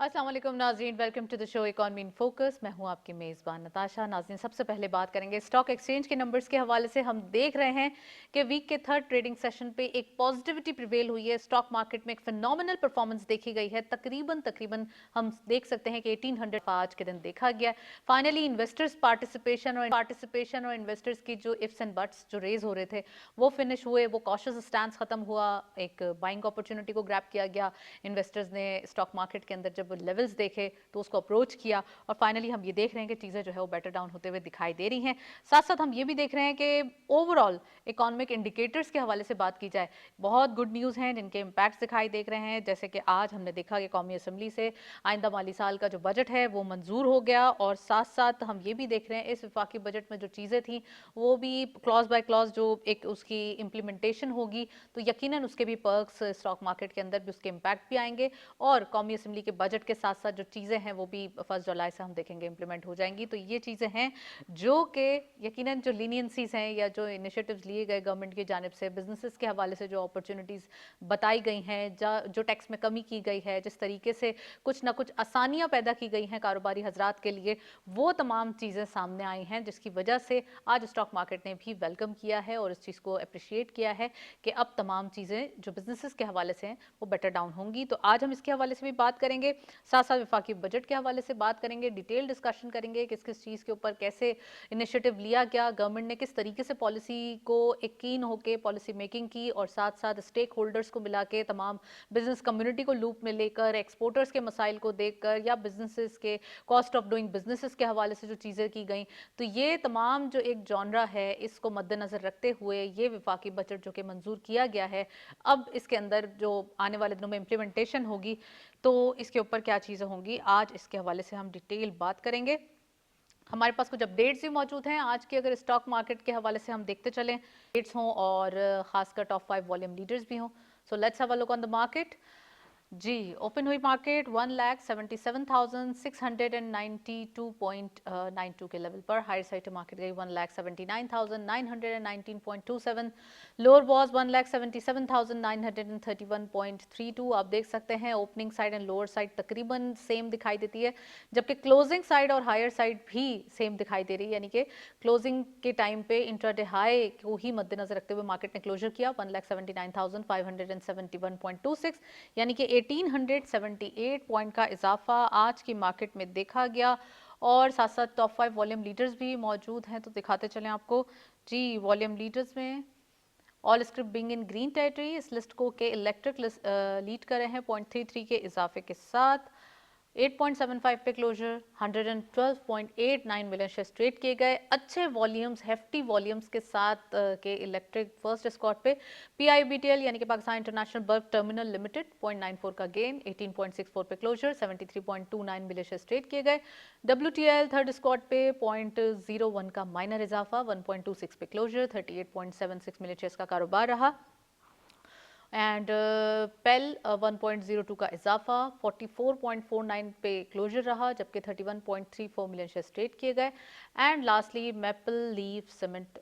अस्सलाम वालेकुम नाज़रीन, welcome to the show economy in focus. मैं हूं आपकी मेज़बान नताशा। नाज़रीन, सबसे पहले बात करेंगे स्टॉक एक्सचेंज के नंबर्स के हवाले से। हम देख रहे हैं कि वीक के थर्ड ट्रेडिंग सेशन पे एक पॉजिटिविटी प्रिवेल हुई है। स्टॉक मार्केट में एक फिनोमिनल परफॉर्मेंस देखी गई है। तकरीबन हम देख सकते हैं कि 1800 आज के दिन देखा गया। फाइनली इन्वेस्टर्स पार्टिसिपेशन और इन्वेस्टर्स की जो इफ्स एंड बट्स जो रेज हो रहे थे वो फिनिश हुए। वो कॉशियस स्टैंस खत्म हुआ, एक बाइंग अपॉर्चुनिटी को ग्रैब किया गया। इन्वेस्टर्स ने स्टॉक मार्केट के अंदर जब लेवल्स देखे तो उसको अप्रोच किया और फाइनली हम ये देख रहे हैं कि चीज़ें जो है वो बेटर डाउन होते हुए दिखाई दे रही हैं। साथ साथ हम ये भी देख रहे हैं कि ओवरऑल इकोनॉमिक इंडिकेटर्स के हवाले से बात की जाए, बहुत गुड न्यूज़ हैं जिनके इम्पैक्ट्स दिखाई देख रहे हैं। जैसे कि आज हमने देखा कि कौमी असम्बली से आइंदा माली साल का जो बजट है वो मंजूर हो गया और साथ साथ हम ये भी देख रहे हैं इस वफाकी बजट में जो चीज़ें थी वो भी क्लॉज बाय क्लॉज जो एक उसकी इम्प्लीमेंटेशन होगी तो यकीनन उसके भी पर्क्स स्टॉक मार्केट के अंदर भी उसके इम्पैक्ट भी आएंगे और कौमी असम्बली के बजट के साथ साथ जो चीज़ें हैं वो भी 1 जुलाई से हम देखेंगे इम्प्लीमेंट हो जाएंगी। तो ये चीज़ें हैं जो कि यकीनन जो लीनियंसीज हैं या जो इनिशिएटिव्स लिए गए गवर्नमेंट की जानिब से बिजनेसेस के हवाले से जो अपॉर्चुनिटीज़ बताई गई हैं, जो टैक्स में कमी की गई है, जिस तरीके से कुछ ना कुछ आसानियाँ पैदा की गई हैं कारोबारी हजरात के लिए, वो तमाम चीज़ें सामने आई हैं जिसकी वजह से आज स्टॉक मार्केट ने भी वेलकम किया है और इस चीज़ को अप्रिशिएट किया है कि अब तमाम चीज़ें जो बिजनेसेस के हवाले से हैं वो बेटर डाउन होंगी। तो आज हम इसके हवाले से भी बात करेंगे, साथ साथ वफाकी बजट के हवाले से बात करेंगे, डिटेल डिस्कशन करेंगे किस किस चीज़ के ऊपर कैसे इनिशिएटिव लिया गया, गवर्नमेंट ने किस तरीके से पॉलिसी को यकीन होकर पॉलिसी मेकिंग की और साथ साथ स्टेक होल्डर्स को मिला के तमाम बिजनेस कम्युनिटी को लूप में लेकर एक्सपोर्टर्स के मसाइल को देखकर या बिजनेसेस के कॉस्ट ऑफ डूइंग बिजनेसेस के हवाले से जो चीज़ें की गई। तो ये तमाम जो एक जॉनरा है इसको मद्देनज़र रखते हुए ये वफाकी बजट जो कि मंजूर किया गया है, अब इसके अंदर जो आने वाले दिनों में इम्प्लीमेंटेशन होगी तो इसके ऊपर क्या चीज़ें होंगी, आज इसके हवाले से हम डिटेल बात करेंगे। हमारे पास कुछ अपडेट्स भी मौजूद हैं आज की, अगर स्टॉक मार्केट के हवाले से हम देखते चलें, अपडेट्स हों और खासकर टॉप 5 वॉल्यूम लीडर्स भी हों। So let's have a look on the market. जी, ओपन हुई मार्केट 1,77,692.92 के लेवल पर। हायर साइड मार्केट गई 1,79,919.27। Lower was 1,77,931.32। आप देख सकते हैं opening side and lower side तकरीबन सेम दिखाई देती है, जबकि क्लोजिंग साइड और हायर साइड भी सेम दिखाई दे रही है। यानी कि क्लोजिंग के टाइम पे इंट्राडे हाई को ही मद्देनजर रखते हुए मार्केट ने क्लोजर किया 1,79,571.26, यानी कि 1878 पॉइंट का इजाफा आज की मार्केट में देखा गया। और साथ साथ टॉप 5 वॉल्यूम लीडर्स भी मौजूद हैं तो दिखाते चलें आपको। जी, वॉल्यूम लीडर्स में all script being in green territory, इस लिस्ट को के इलेक्ट्रिक लीड कर रहे हैं 0.33 के इजाफे के साथ। 8.75 पे क्लोजर, 112.89 मिलियन शेयर्स ट्रेड किए गए। अच्छे वॉल्यूम्स, हेफ्टी वॉल्यूम्स के साथ के इलेक्ट्रिक फर्स्ट स्कॉट पे पीआईबीटीएल यानी कि Pakistan international bulk terminal limited 0.94 का गेन, 18.64 पे क्लोजर, 73.29 मिलियन शेयर्स ट्रेड किए गए। डब्ल्यूटीएल थर्ड स्कॉट पे 0.01 का माइनर इजाफा, 1.26 पे क्लोजर, 38.76 मिलियन शेयर्स का कारोबार रहा। एंड पेल 1.02 का इजाफा, 44.49 पे क्लोजर रहा, जबकि 31.34 मिलियन शेयर्स ट्रेड किए गए। And lastly maple leaf cement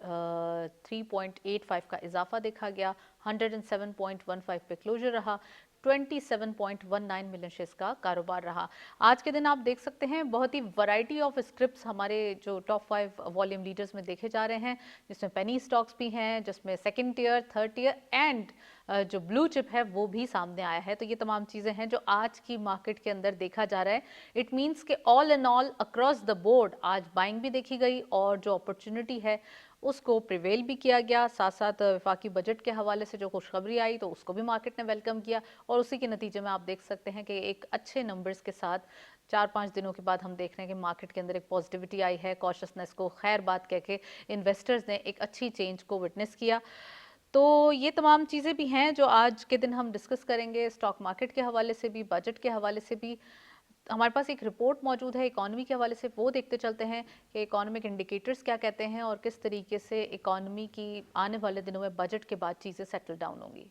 3.85 का इजाफा देखा गया, 107.15 पे क्लोजर रहा, 27.19 मिलियन शेयर्स का कारोबार रहा। आज के दिन आप देख सकते हैं बहुत ही वैरायटी ऑफ स्क्रिप्ट्स हमारे जो टॉप 5 वॉल्यूम लीडर्स में देखे जा रहे हैं, जिसमें पेनी स्टॉक्स भी हैं, जिसमें second tier, third tier and जो ब्लू चिप है वो भी सामने आया है। तो ये तमाम चीज़ें हैं जो आज की मार्केट के अंदर देखा जा रहा है। इट मीन्स कि all in all across the board आज बाइंग भी देखी गई और जो अपॉर्चुनिटी है उसको प्रिवेल भी किया गया। साथ साथ वफाकी बजट के हवाले से जो खुशखबरी आई तो उसको भी मार्केट ने वेलकम किया और उसी के नतीजे में आप देख सकते हैं कि एक अच्छे नंबर्स के साथ 4-5 दिनों के बाद हम देख रहे हैं कि मार्केट के अंदर एक पॉजिटिविटी आई है। कॉशियसनेस को खैर बात कह के इन्वेस्टर्स ने एक अच्छी चेंज को विटनेस किया। तो ये तमाम चीज़ें भी हैं जो आज के दिन हम डिस्कस करेंगे, स्टॉक मार्केट के हवाले से भी, बजट के हवाले से भी। हमारे पास एक रिपोर्ट मौजूद है इकॉनमी के हवाले से, वो देखते चलते हैं कि इकोनॉमिक इंडिकेटर्स क्या कहते हैं और किस तरीके से इकॉनमी की आने वाले दिनों में बजट के बाद चीज़ें सेटल डाउन होंगी।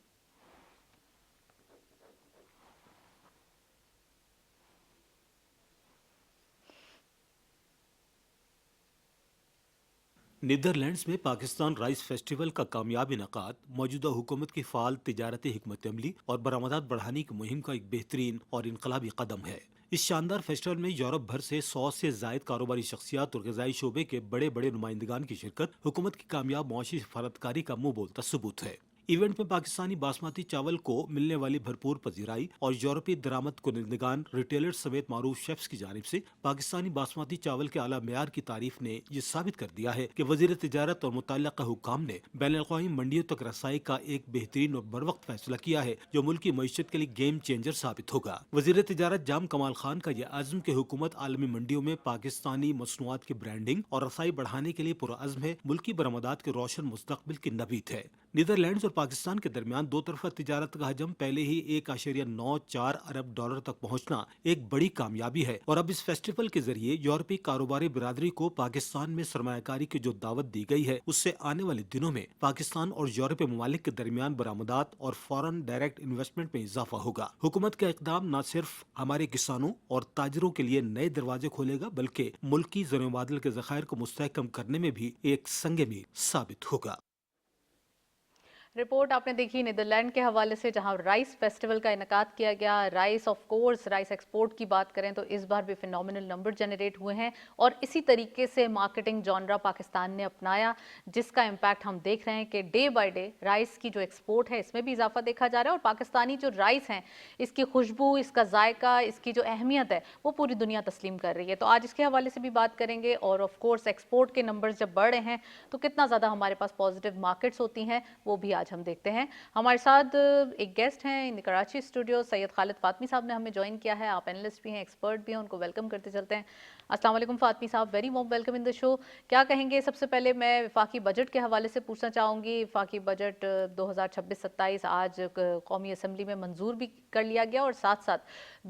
नीदरलैंड्स में पाकिस्तान राइस फेस्टिवल का कामयाब इनकाद मौजूदा हुकूमत की फाल तिजारती हिकमत अमली और बरामदात बढ़ाने की मुहिम का एक बेहतरीन और इनकलाबी कदम है। इस शानदार फेस्टिवल में यूरोप भर से 100 से जायद कारोबारी शख्सियात और गजाई शोबे के बड़े बड़े नुमाइंदगान की शिरकत हुकूमत की कामयाब मुआशी सफारतकारी का मुंह बोलता सबूत है। इवेंट में पाकिस्तानी बासमती चावल को मिलने वाली भरपूर पजीराई और यूरोपीय दरामद कुनिंदगान, रिटेलर्स समेत मारूफ शेफ्स की जानिब से पाकिस्तानी बासमती चावल के आला मेयार की तारीफ ने ये साबित कर दिया है कि वजीर तिजारत और मुतल्लिका हुक्काम ने बैन अवी मंडियों तक रसाई का एक बेहतरीन और बरवक्त फैसला किया है जो मुल्क की मईशत के लिए गेम चेंजर साबित होगा। वजीर तिजारत जाम कमाल खान का यह आज़म की हुकूमत आलमी मंडियों में पाकिस्तानी मसनूआत की ब्रांडिंग और रसाई बढ़ाने के लिए पुरअज़्म है। मुल्की बरामदात के रोशन मुस्तकबिल की नबीत है। नीदरलैंड्स और पाकिस्तान के दरमियान दो तरफा तिजारत का हजम पहले ही 1.94 अरब डॉलर तक पहुंचना एक बड़ी कामयाबी है और अब इस फेस्टिवल के जरिए यूरोपीय कारोबारी बिरादरी को पाकिस्तान में सरमायाकारी की जो दावत दी गई है उससे आने वाले दिनों में पाकिस्तान और यूरोपीय ममालिक के दरमियान बरामदात और फॉरेन डायरेक्ट इन्वेस्टमेंट में इजाफा होगा। हुकूमत का इकदाम न सिर्फ हमारे किसानों और ताजरों के लिए नए दरवाजे खोलेगा बल्कि मुल्की ज़र-ए-मुबादला के ज़खायर को मुस्तहकम करने में भी एक संग मील साबित होगा। रिपोर्ट आपने देखी नीदरलैंड के हवाले से, जहां राइस फेस्टिवल का इनकाद किया गया। Rice of course, rice export की बात करें तो इस बार भी फिनोमिनल नंबर जनरेट हुए हैं और इसी तरीके से मार्केटिंग जॉनरा पाकिस्तान ने अपनाया, जिसका इम्पैक्ट हम देख रहे हैं कि डे बाय डे राइस की जो एक्सपोर्ट है इसमें भी इजाफा देखा जा रहा है और पाकिस्तानी जो राइस हैं इसकी खुशबू, इसका जायका, इसकी जो अहमियत है वो पूरी दुनिया तस्लीम कर रही है। तो आज इसके हवाले से भी बात करेंगे और ऑफ कोर्स एक्सपोर्ट के नंबर्स जब बढ़ रहे हैं तो कितना ज़्यादा हमारे पास पॉजिटिव मार्केट्स होती हैं वो भी आज हम देखते हैं। हमारे साथ एक गेस्ट हैं इन कराची स्टूडियो, सैयद खालिद फातमी साहब ने हमें ज्वाइन किया है। आप एनालिस्ट भी हैं, एक्सपर्ट भी हैं, उनको वेलकम करते चलते हैं। अस्सलाम वालेकुम फातमी साहब, very warm welcome in the show. क्या कहेंगे? सबसे पहले मैं वफाकी बजट के हवाले से पूछना चाहूँगी। वफाकी बजट 2026-27 आज कौमी असम्बली में मंजूर भी कर लिया गया और साथ साथ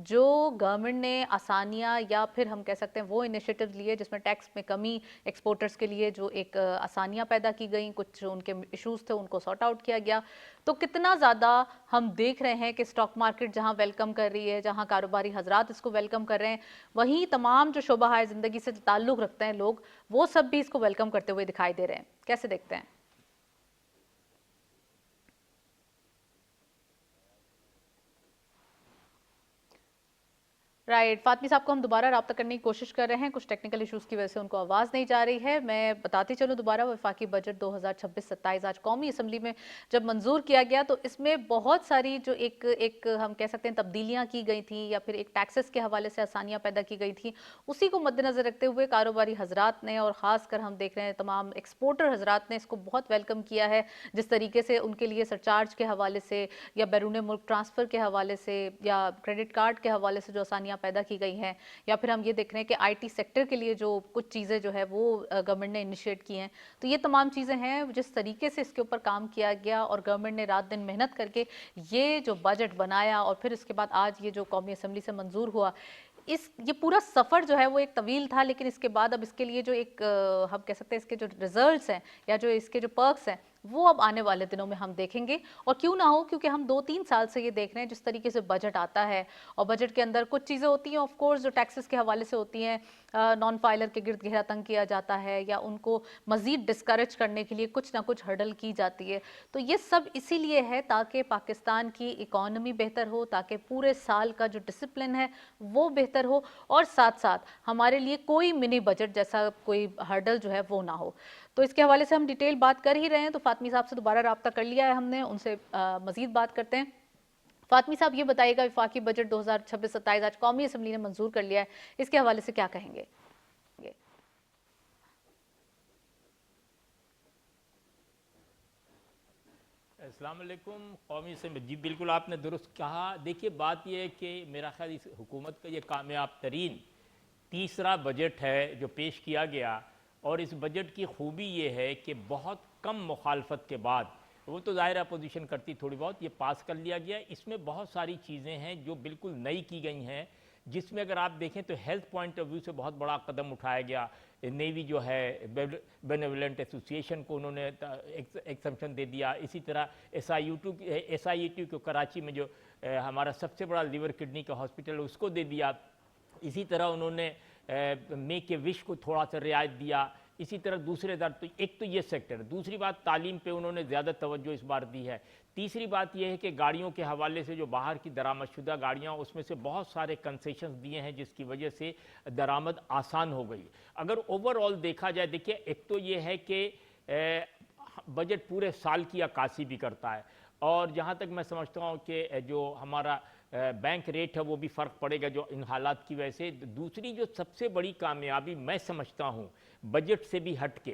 जो गवर्नमेंट ने आसानियाँ या फिर हम कह सकते हैं वो इनिशिएटिव लिए जिसमें टैक्स में कमी, एक्सपोर्टर्स के लिए जो एक आसानियाँ पैदा की गई, कुछ उनके इशूज़ थे उनको सॉर्ट आउट किया गया। तो कितना ज़्यादा हम देख रहे हैं कि स्टॉक मार्केट जहां वेलकम कर रही है, जहां कारोबारी हजरात इसको वेलकम कर रहे हैं, वहीं तमाम जो शोबाहाय ज़िंदगी से ताल्लुक़ रखते हैं लोग, वो सब भी इसको वेलकम करते हुए दिखाई दे रहे हैं। कैसे देखते हैं? राइट, फातमी साहब को हम दोबारा रब्ता करने की कोशिश कर रहे हैं, कुछ टेक्निकल इश्यूज़ की वजह से उनको आवाज़ नहीं जा रही है। मैं बताती चलूँ दोबारा, वफाकी बजट 2026-27 आज कौमी असम्बली में जब मंजूर किया गया तो इसमें बहुत सारी जो एक एक हम कह सकते हैं तब्दीलियाँ की गई थी या फिर एक टैक्सेस के हवाले से आसानियाँ पैदा की गई थी, उसी को मद्देनज़र रखते हुए कारोबारी हजरात ने और ख़ासकर हम देख रहे हैं तमाम एक्सपोर्टर हजरात ने इसको बहुत वेलकम किया है। जिस तरीके से उनके लिए सरचार्ज के हवाले से या बैरून मुल्क ट्रांसफ़र के हवाले से या क्रेडिट कार्ड के हवाले से जो आसानियाँ पैदा की गई हैं, या फिर हम ये देख रहे हैं कि आईटी सेक्टर के लिए जो कुछ चीज़ें जो है वो गवर्नमेंट ने इनिशिएट की हैं। तो ये तमाम चीज़ें हैं जिस तरीके से इसके ऊपर काम किया गया और गवर्नमेंट ने रात दिन मेहनत करके ये जो बजट बनाया और फिर इसके बाद आज ये जो कौमी असम्बली से मंजूर हुआ, ये पूरा सफ़र जो है वो एक तवील था, लेकिन इसके बाद अब इसके लिए जो एक हम कह सकते हैं इसके जो रिजल्ट्स हैं या जो इसके जो पर्क्स हैं वो अब आने वाले दिनों में हम देखेंगे। और क्यों ना हो, क्योंकि हम 2-3 साल से ये देख रहे हैं जिस तरीके से बजट आता है और बजट के अंदर कुछ चीज़ें होती हैं ऑफ कोर्स जो टैक्सेस के हवाले से होती हैं, नॉन फाइलर के गिर्द घेरा तंग किया जाता है या उनको मज़ीद डिस्करेज करने के लिए कुछ ना कुछ हर्डल की जाती है। तो ये सब इसीलिए है ताकि पाकिस्तान की इकॉनमी बेहतर हो, ताकि पूरे साल का जो डिसिप्लिन है वो बेहतर हो और साथ साथ हमारे लिए कोई मिनी बजट जैसा कोई हर्डल जो है वो ना हो। तो इसके हवाले से हम डिटेल बात कर ही रहे हैं, तो फातमी साहब से दोबारा रब्ता कर लिया है हमने, उनसे मज़ीद बात करते हैं। फातमी साहब ये बताइएगा, वफाकी बजट 2026-27 आज कौमी असम्बली ने मंजूर कर लिया है, इसके हवाले से क्या कहेंगे? अस्सलाम वालेकुम। कौमी असम्बली, जी बिल्कुल आपने दुरुस्त कहा। देखिए बात यह है कि मेरा ख्याल इस हुकूमत का ये कामयाब तरीन तीसरा बजट है जो पेश किया गया और इस बजट की खूबी ये है कि बहुत कम मुखालफत के बाद, वो तो ज़ाहिर अपोजिशन करती थोड़ी बहुत, ये पास कर लिया गया। इसमें बहुत सारी चीज़ें हैं जो बिल्कुल नई की गई हैं, जिसमें अगर आप देखें तो हेल्थ पॉइंट ऑफ व्यू से बहुत बड़ा कदम उठाया गया। नेवी जो है बेनेवलेंट एसोसिएशन को उन्होंने एक्सम्पशन दे दिया। इसी तरह SIUT को कराची में जो हमारा सबसे बड़ा लिवर किडनी का हॉस्पिटल उसको दे दिया। इसी तरह उन्होंने मेक ए विश को थोड़ा सा रियायत दिया। इसी तरह दूसरे दर। तो एक तो ये सेक्टर है। दूसरी बात, तालीम पे उन्होंने ज़्यादा तवज्जो इस बार दी है। तीसरी बात यह है कि गाड़ियों के हवाले से जो बाहर की दरामदशुदा गाड़ियाँ, उसमें से बहुत सारे कंसेशंस दिए हैं जिसकी वजह से दरामद आसान हो गई। अगर ओवरऑल देखा जाए, देखिए एक तो ये है कि बजट पूरे साल की अक्कासी भी करता है, और जहाँ तक मैं समझता हूँ कि जो हमारा बैंक रेट है वो भी फ़र्क पड़ेगा जो इन हालात की वजह से। दूसरी जो सबसे बड़ी कामयाबी मैं समझता हूँ बजट से भी हट के,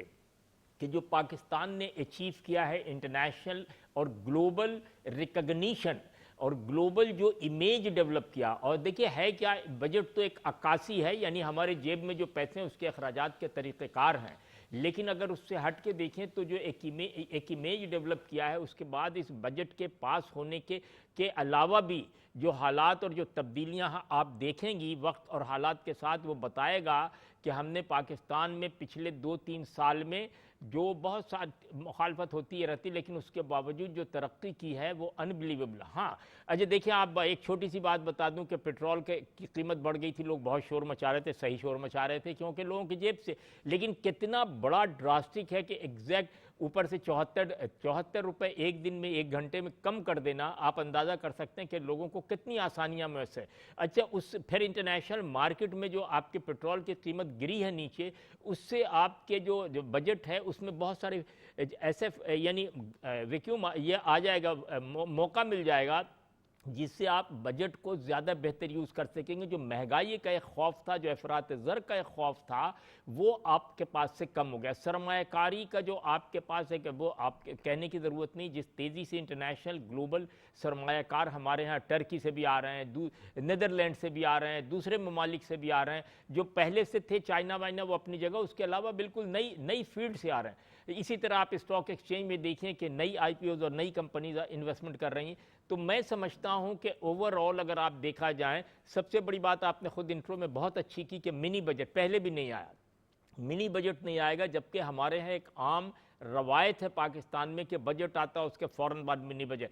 कि जो पाकिस्तान ने अचीव किया है इंटरनेशनल और ग्लोबल रिकग्निशन और ग्लोबल जो इमेज डेवलप किया। और देखिए है क्या, बजट तो एक अक्कासी है, यानी हमारे जेब में जो पैसे हैं उसके अखराजात के तरीक़ेकार हैं, लेकिन अगर उससे हट के देखें तो जो एक इमेज डेवलप किया है, उसके बाद इस बजट के पास होने के अलावा भी जो हालात और जो तब्दीलियां आप देखेंगी वक्त और हालात के साथ, वो बताएगा कि हमने पाकिस्तान में पिछले 2-3 साल में जो बहुत सा मुखालफत होती है रहती, लेकिन उसके बावजूद जो तरक्की की है वो अनबिलीवेबल। हाँ अजय देखिए, आप एक छोटी सी बात बता दूं कि पेट्रोल की कीमत बढ़ गई थी, लोग बहुत शोर मचा रहे थे, सही शोर मचा रहे थे क्योंकि लोगों की जेब से, लेकिन कितना बड़ा ड्रास्टिक है कि एग्जैक्ट ऊपर से 74 रुपये एक दिन में, एक घंटे में कम कर देना, आप अंदाज़ा कर सकते हैं कि लोगों को कितनी आसानियां मैसर। अच्छा, उस फिर इंटरनेशनल मार्केट में जो आपके पेट्रोल की कीमत गिरी है नीचे, उससे आपके जो बजट है उसमें बहुत सारे ऐसे यानी वैक्यूम ये आ जाएगा, मौका मिल जाएगा जिससे आप बजट को ज़्यादा बेहतर यूज़ कर सकेंगे। जो महंगाई का एक खौफ था, जो अफरात ज़र का एक खौफ था, वो आपके पास से कम हो गया। सरमायाकारी का जो आपके पास है कि वो आप कहने की ज़रूरत नहीं, जिस तेज़ी से इंटरनेशनल ग्लोबल सरमायाकार हमारे यहाँ टर्की से भी आ रहे हैं, नीदरलैंड से भी आ रहे हैं, दूसरे ममालिक से भी आ रहे हैं, जो पहले से थे चाइना वाइना वो अपनी जगह, उसके अलावा बिल्कुल नई फील्ड से आ रहे हैं। इसी तरह आप स्टॉक एक्सचेंज में देखें कि नई IPOs और नई कंपनीज इन्वेस्टमेंट कर रही हैं। तो मैं समझता हूं कि ओवरऑल अगर आप देखा जाए, सबसे बड़ी बात आपने खुद इंट्रो में बहुत अच्छी की कि मिनी बजट पहले भी नहीं आया, मिनी बजट नहीं आएगा, जबकि हमारे यहाँ एक आम रवायत है पाकिस्तान में कि बजट आता है उसके फ़ौरन बाद मिनी बजट।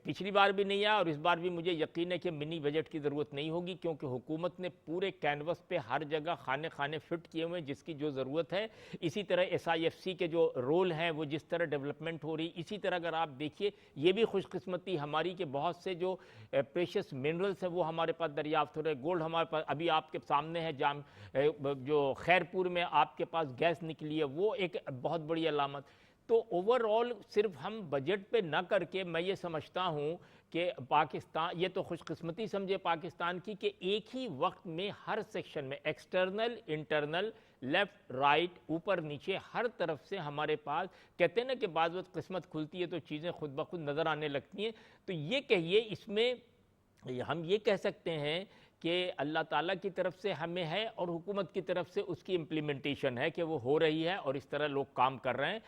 पिछली बार भी नहीं आया और इस बार भी मुझे यकीन है कि मिनी बजट की ज़रूरत नहीं होगी, क्योंकि हुकूमत ने पूरे कैनवस पे हर जगह खाने खाने फिट किए हुए हैं जिसकी जो ज़रूरत है। इसी तरह SIFC के जो रोल हैं वो जिस तरह डेवलपमेंट हो रही, इसी तरह अगर आप देखिए, ये भी खुशकिस्मती हमारी कि बहुत से जो प्रेशियस मिनरल्स हैं वो हमारे पास दरियाफ्त हो रहे। गोल्ड हमारे पास अभी आपके सामने है, जो खैरपुर में आपके पास गैस निकली है, वो एक बहुत बड़ी अलामत। तो ओवरऑल सिर्फ हम बजट पे ना करके, मैं ये समझता हूँ कि पाकिस्तान, ये तो खुशकिस्मती समझे पाकिस्तान की कि एक ही वक्त में हर सेक्शन में, एक्सटर्नल, इंटरनल, लेफ्ट राइट, ऊपर नीचे, हर तरफ से हमारे पास, कहते हैं ना कि बाज़ वक्त किस्मत खुलती है तो चीज़ें खुद ब खुद नज़र आने लगती हैं। तो ये कहिए, इसमें हम ये कह सकते हैं कि अल्लाह ताला की तरफ से हमें है और हुकूमत की तरफ से उसकी इम्प्लीमेंटेशन है कि वो हो रही है और इस तरह लोग काम कर रहे हैं।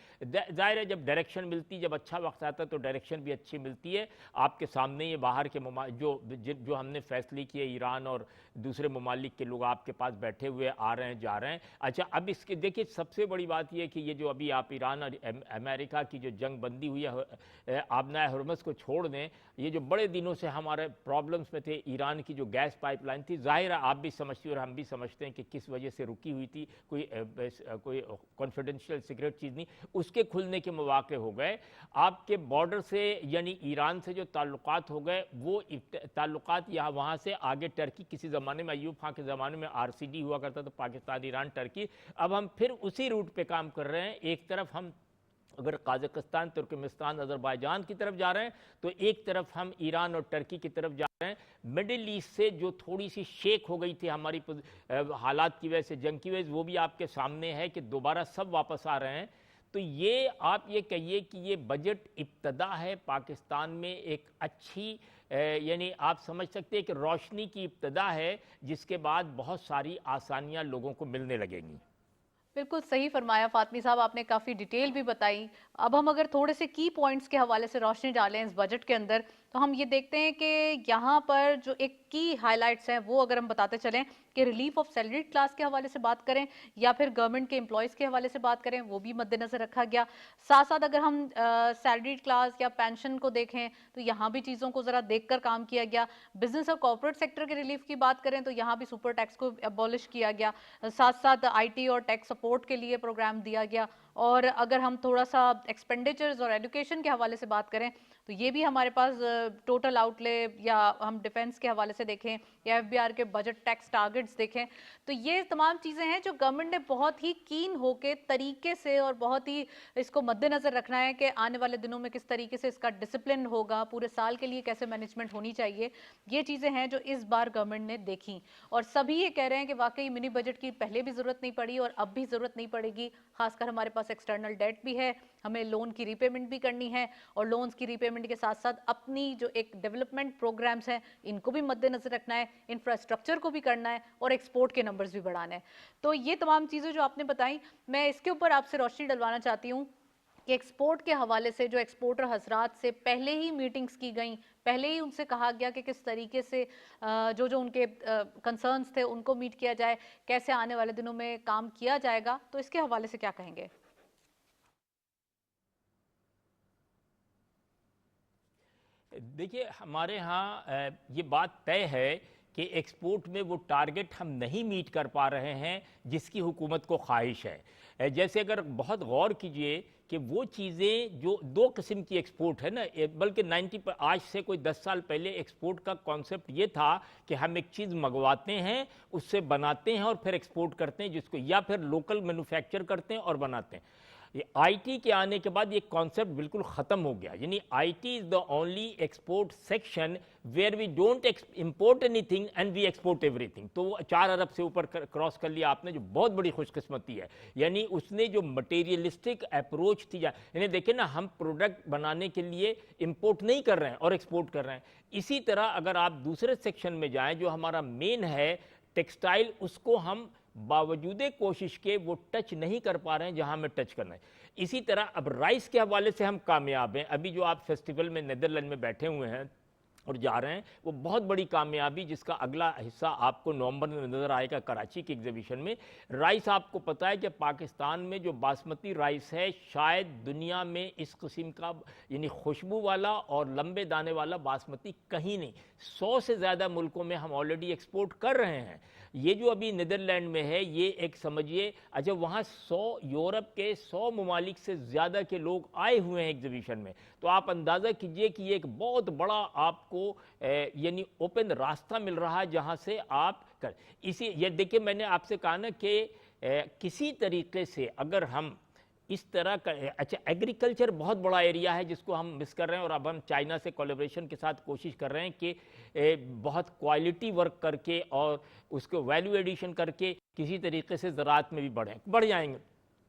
ज़ाहिर है जब डायरेक्शन मिलती, जब अच्छा वक्त आता है तो डायरेक्शन भी अच्छी मिलती है। आपके सामने ये बाहर के जो हमने फैसले किए, ईरान और दूसरे ममालिक के लोग आपके पास बैठे हुए आ रहे हैं, जा रहे हैं। अच्छा, अब इसके देखिए सबसे बड़ी बात यह है कि ये जो अभी आप ईरान और अमेरिका की जो जंग बंदी हुई है, आबना हुर्मुज़ को छोड़ दें, ये जो बड़े दिनों से हमारे प्रॉब्लम्स में थे, ईरान की जो गैस पाइपलाइन थी, जाहिर है आप भी समझती और हम भी समझते हैं कि किस वजह से रुकी हुई थी, कोई कॉन्फिडेंशियल सीक्रेट चीज़ नहीं, उसके खुलने के मौके हो गए। आपके बॉर्डर से यानी ईरान से जो ताल्लुकात हो गए, वो ताल्लुकात यहाँ वहाँ से आगे टर्की, किसी ज़माने में अयूब खां के ज़माने में RCD हुआ करता था, पाकिस्तान ईरान टर्की, अब हम फिर उसी रूट पे काम कर रहे हैं। एक तरफ हम अगर काज़ाकिस्तान, तुर्कमेनिस्तान, अज़रबैजान की तरफ जा रहे हैं, तो एक तरफ हम ईरान और टर्की की तरफ जा रहे हैं। मिडिल ईस्ट से जो थोड़ी सी शेक हो गई थी हमारी हालात की वजह से, जंग की वजह से, वो भी आपके सामने है कि दोबारा सब वापस आ रहे हैं। तो ये आप ये कहिए कि ये बजट इब्तदा है पाकिस्तान में एक अच्छी, यानी आप समझ सकते हैं कि रोशनी की इब्तदा है, जिसके बाद बहुत सारी आसानियाँ लोगों को मिलने लगेंगी। बिल्कुल सही फरमाया फातमी साहब, आपने काफ़ी डिटेल भी बताई अब हम अगर थोड़े से की पॉइंट्स के हवाले से रोशनी डालें इस बजट के अंदर, तो हम ये देखते हैं कि यहाँ पर जो एक की हाइलाइट्स हैं वो अगर हम बताते चलें कि रिलीफ ऑफ सैलरीड क्लास के हवाले से बात करें या फिर गवर्नमेंट के एम्प्लॉयज़ के हवाले से बात करें, वो भी मद्देनजर रखा गया। साथ साथ अगर हम सैलरीड क्लास या पेंशन को देखें तो यहाँ भी चीज़ों को ज़रा देखकर काम किया गया। बिजनेस और कॉर्पोरेट सेक्टर के रिलीफ की बात करें तो यहाँ भी सुपर टैक्स को अबॉलिश किया गया। साथ साथ आईटी और टेक सपोर्ट के लिए प्रोग्राम दिया गया। और अगर हम थोड़ा सा एक्सपेंडिचर्स और एजुकेशन के हवाले से बात करें तो ये भी हमारे पास टोटल आउटले, या हम डिफेंस के हवाले से देखें या एफबीआर के बजट टैक्स टारगेट्स देखें, तो ये तमाम चीज़ें हैं जो गवर्नमेंट ने बहुत ही कीन होके तरीके से और बहुत ही इसको मद्देनजर रखना है कि आने वाले दिनों में किस तरीके से इसका डिसिप्लिन होगा, पूरे साल के लिए कैसे मैनेजमेंट होनी चाहिए। ये चीज़ें हैं जो इस बार गवर्नमेंट ने देखी और सभी ये कह रहे हैं कि वाकई मिनी बजट की पहले भी ज़रूरत नहीं पड़ी और अब भी ज़रूरत नहीं पड़ेगी। खासकर हमारे पास एक्सटर्नल डेट भी है, हमें लोन की रीपेमेंट भी करनी है और लोन्स की रीपेमेंट के साथ साथ अपनी जो एक डेवलपमेंट प्रोग्राम्स हैं इनको भी मद्देनजर रखना है, इंफ्रास्ट्रक्चर को भी करना है और एक्सपोर्ट के नंबर्स भी बढ़ाने हैं। तो ये तमाम चीज़ें जो आपने बताई, मैं इसके ऊपर आपसे रोशनी डलवाना चाहती हूँ कि एक्सपोर्ट के हवाले से जो एक्सपोर्टर हजरात से पहले ही मीटिंग्स की गई, पहले ही उनसे कहा गया कि किस तरीके से जो जो उनके कंसर्न्स थे उनको मीट किया जाए, कैसे आने वाले दिनों में काम किया जाएगा, तो इसके हवाले से क्या कहेंगे? देखिए हमारे यहाँ ये बात तय है कि एक्सपोर्ट में वो टारगेट हम नहीं मीट कर पा रहे हैं जिसकी हुकूमत को ख्वाहिश है। जैसे अगर बहुत गौर कीजिए कि वो चीज़ें जो दो किस्म की एक्सपोर्ट है ना, बल्कि 90 पर आज से कोई 10 साल पहले एक्सपोर्ट का कॉन्सेप्ट ये था कि हम एक चीज़ मंगवाते हैं, उससे बनाते हैं और फिर एक्सपोर्ट करते हैं, जिसको या फिर लोकल मैन्युफैक्चर करते हैं और बनाते हैं। ये आईटी के आने के बाद ये कॉन्सेप्ट बिल्कुल ख़त्म हो गया। यानी IT is the only export section where we don't import anything and we export everything. तो 4 अरब से ऊपर क्रॉस कर लिया आपने, जो बहुत बड़ी खुशकिस्मती है। यानी उसने जो मटेरियलिस्टिक अप्रोच थी, यानी देखिए ना, हम प्रोडक्ट बनाने के लिए इम्पोर्ट नहीं कर रहे हैं और एक्सपोर्ट कर रहे हैं। इसी तरह अगर आप दूसरे सेक्शन में जाएँ जो हमारा मेन है टेक्सटाइल, उसको हम बावजूद कोशिश के वो टच नहीं कर पा रहे हैं जहां हमें टच करना है। इसी तरह अब राइस के हवाले से हम कामयाब हैं। अभी जो आप फेस्टिवल में नीदरलैंड में बैठे हुए हैं और जा रहे हैं, वो बहुत बड़ी कामयाबी, जिसका अगला हिस्सा आपको नवंबर में नज़र आएगा कराची के एग्जीबिशन में। राइस आपको पता है कि पाकिस्तान में जो बासमती राइस है, शायद दुनिया में इस किस्म का यानी खुशबू वाला और लंबे दाने वाला बासमती कहीं नहीं। 100 से ज़्यादा मुल्कों में हम ऑलरेडी एक्सपोर्ट कर रहे हैं। ये जो अभी नीदरलैंड में है, ये एक समझिए, अच्छा वहाँ 100 यूरोप के 100 ममालिक से ज़्यादा के लोग आए हुए हैं एग्जीबिशन में। तो आप अंदाज़ा कीजिए कि ये एक बहुत बड़ा आपको यानी ओपन रास्ता मिल रहा है जहाँ से आप कर इसी ये देखिए, मैंने आपसे कहा ना कि किसी तरीके से अगर हम इस तरह का, अच्छा एग्रीकल्चर बहुत बड़ा एरिया है जिसको हम मिस कर रहे हैं और अब हम चाइना से कोलैबोरेशन के साथ कोशिश कर रहे हैं कि बहुत क्वालिटी वर्क करके और उसको वैल्यू एडिशन करके किसी तरीके से ज़राअत में भी बढ़ जाएंगे।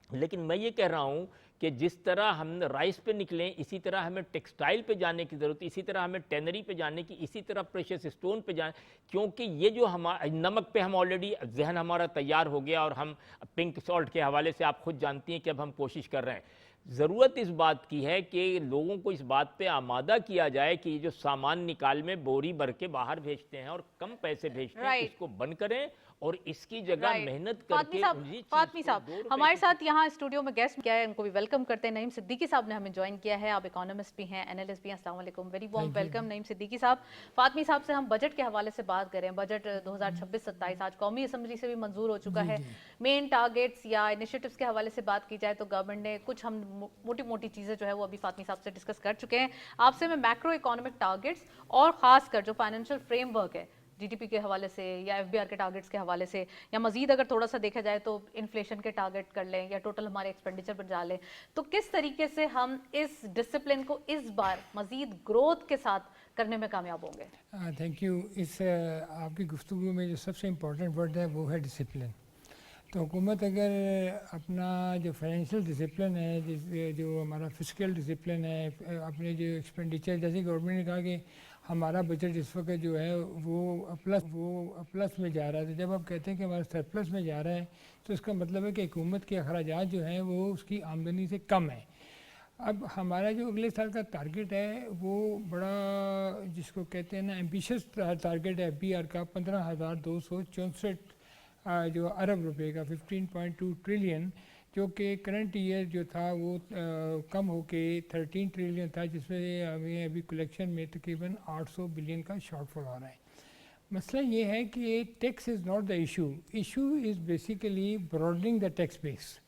लेकिन मैं ये कह रहा हूँ कि जिस तरह हम राइस पे निकले, इसी तरह हमें टेक्सटाइल पे जाने की ज़रूरत है, इसी तरह हमें टेनरी पे जाने की, इसी तरह प्रेशियस स्टोन पे जाने, क्योंकि ये जो हमारा नमक पे हम ऑलरेडी जहन हमारा तैयार हो गया और हम पिंक सॉल्ट के हवाले से आप खुद जानती हैं कि अब हम कोशिश कर रहे हैं। ज़रूरत इस बात की है कि लोगों को इस बात पे आमादा किया जाए कि ये जो सामान निकाल में बोरी भर के बाहर भेजते हैं और कम पैसे भेजते हैं, इसको बंद करें और इसकी जगह मेहनत करके। फातमी साहब हमारे साथ यहाँ स्टूडियो में गेस्ट किया है, उनको भी वेलकम करते हैं। नईम सिद्दीकी साहब ने हमें ज्वाइन किया है, आप इकोनॉमिस्ट भी हैं, एनालिस्ट भी हैं। अस्सलाम वालेकुम, very warm welcome Naeem Siddiqui साहब। फातमी साहब से हम बजट के हवाले से बात करें। बजट 2026-27 आज कौमी असम्बली से भी मंजूर हो चुका है। मेन टारगेट्स या इनिशिएटिव्स के हवाले से बात की जाए तो गवर्नमेंट ने कुछ, हम मोटी मोटी चीज़ें जो है वो अभी फातमी साहब से डिस्कस कर चुके हैं। आपसे मैं मैक्रो इकोनॉमिक टारगेट्स और खासकर जो फाइनेंशियल फ्रेमवर्क है जीडीपी के हवाले से या एफबीआर के टारगेट्स के हवाले से, या मजीद अगर थोड़ा सा देखा जाए तो इन्फ्लेशन के टारगेट कर लें या टोटल हमारे एक्सपेंडिचर पर जा लें, तो किस तरीके से हम इस डिसिप्लिन को इस बार मजीद ग्रोथ के साथ करने में कामयाब होंगे? Thank you. इस आपकी गुफ्तगू में जो सबसे इम्पोर्टेंट वर्ड है वो है डिसिप्लिन। तो हुकूमत अगर अपना जो फाइनेंशियल डिसिप्लिन है, जो हमारा फिजिकल डिसिप्लिन है, अपने जो एक्सपेंडिचर, जैसे गवर्नमेंट ने कहा कि हमारा बजट इस वक्त जो है वो प्लस में जा रहा है, तो जब आप कहते हैं कि हमारा सरप्लस में जा रहा है तो इसका मतलब है कि हुकूमत के अखराजात जो हैं वो उसकी आमदनी से कम है। अब हमारा जो अगले साल का टारगेट है वो बड़ा, जिसको कहते हैं ना एम्बिशियस टारगेट है FBR का 15,264 जो अरब रुपए का 15.2 ट्रिलियन, जो कि करंट ईयर जो था वो कम होके 13 ट्रिलियन था, जिसमें हमें अभी कलेक्शन में तकरीबन 800 बिलियन का शॉर्टफॉल आ रहा है। मसला ये है कि tax is not the issue is basically broadening the tax base.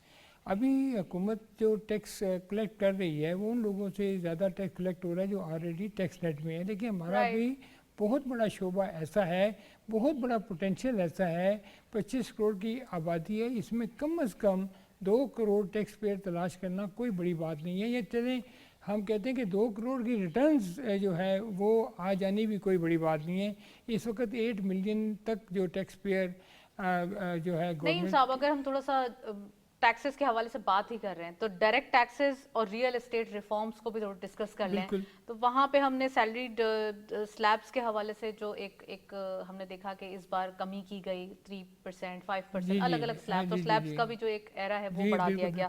अभी हुकूमत जो टैक्स कलेक्ट कर रही है वो उन लोगों से ज़्यादा टैक्स कलेक्ट हो रहा है जो ऑलरेडी टैक्स नेट में है, लेकिन हमारा भी बहुत बड़ा शोबा ऐसा है, बहुत बड़ा पोटेंशियल ऐसा है, 25 करोड़ की आबादी है, इसमें कम से कम 2 करोड़ टैक्स पेयर तलाश करना कोई बड़ी बात नहीं है। ये चलें हम कहते हैं कि 2 करोड़ की रिटर्न्स जो है वो आ जानी भी कोई बड़ी बात नहीं है। इस वक्त 8 मिलियन तक जो टैक्स पेयर जो है नहीं साहब, अगर हम थोड़ा सा टैक्सेस के हवाले से बात ही कर रहे हैं तो डायरेक्ट टैक्सेस और रियल एस्टेट रिफॉर्म्स को भी थोड़ा डिस्कस कर लें। तो वहाँ पे हमने सैलरीड स्लैब्स के हवाले से जो एक हमने देखा कि इस बार कमी की गई 3%, 5%, अलग अलग स्लैब्स, तो स्लैब्स का भी जो एक एरा है वो बढ़ा दिया गया।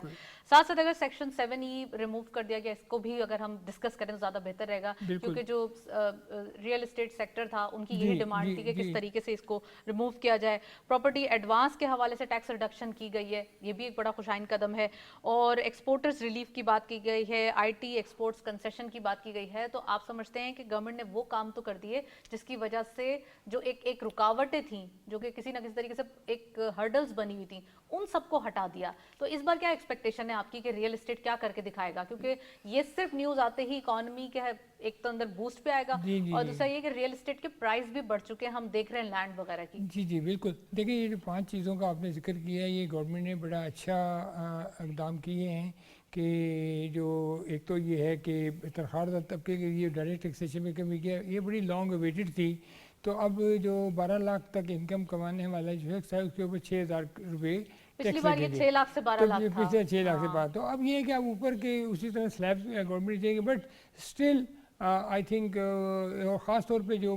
साथ साथ अगर सेक्शन 7E रिमूव कर दिया गया, इसको भी अगर हम डिस्कस करें तो ज़्यादा बेहतर रहेगा, क्योंकि जो रियल एस्टेट सेक्टर था उनकी यही डिमांड थी कि किस तरीके से इसको रिमूव किया जाए। प्रॉपर्टी एडवांस के हवाले से टैक्स रिडक्शन की गई है, ये भी एक बड़ा खुशाइन कदम है, और एक्सपोर्टर्स रिलीफ की बात की गई है, IT एक्सपोर्ट्स कंसेशन की बात की गई है। तो आप समझते हैं कि गवर्नमेंट ने वो काम तो कर दिए जिसकी वजह से जो एक रुकावटें थी, जो कि किसी ना किसी तरीके से एक हर्डल्स बनी हुई थी, उन सबको हटा दिया। तो इस बार क्या एक्सपेक्टेशन है आपकी कि रियल एस्टेट क्या करके दिखाएगा? क्योंकि ये सिर्फ न्यूज़ आते ही इकोनॉमी के एक तो अंदर बूस्ट पे आएगा, और दूसरा ये कि रियल एस्टेट के प्राइस भी बढ़ चुके हैं, हम देख रहे हैं लैंड वगैरह की। जी जी बिल्कुल। देखिए ये जो 5 चीज़ों का आपने जिक्र किया है, ये गवर्नमेंट ने बड़ा अच्छा इकदाम किए हैं कि जो एक तो ये है कि तरखारदा तबके के लिए डायरेक्ट टैक्सेशन में कमी किया, ये बड़ी लॉन्ग अवेटेड थी। तो अब जो 12 लाख तक इनकम कमाने वाला जो है उसके ऊपर 6,000 रुपये पिछली बार ये 6 लाख से 12 लाख था, पिछले 6 लाख से 12। तो अब ये है कि आप ऊपर के उसी तरह स्लैब गवर्नमेंट देंगे, बट स्टिल आई थिंक और ख़ास तौर पे जो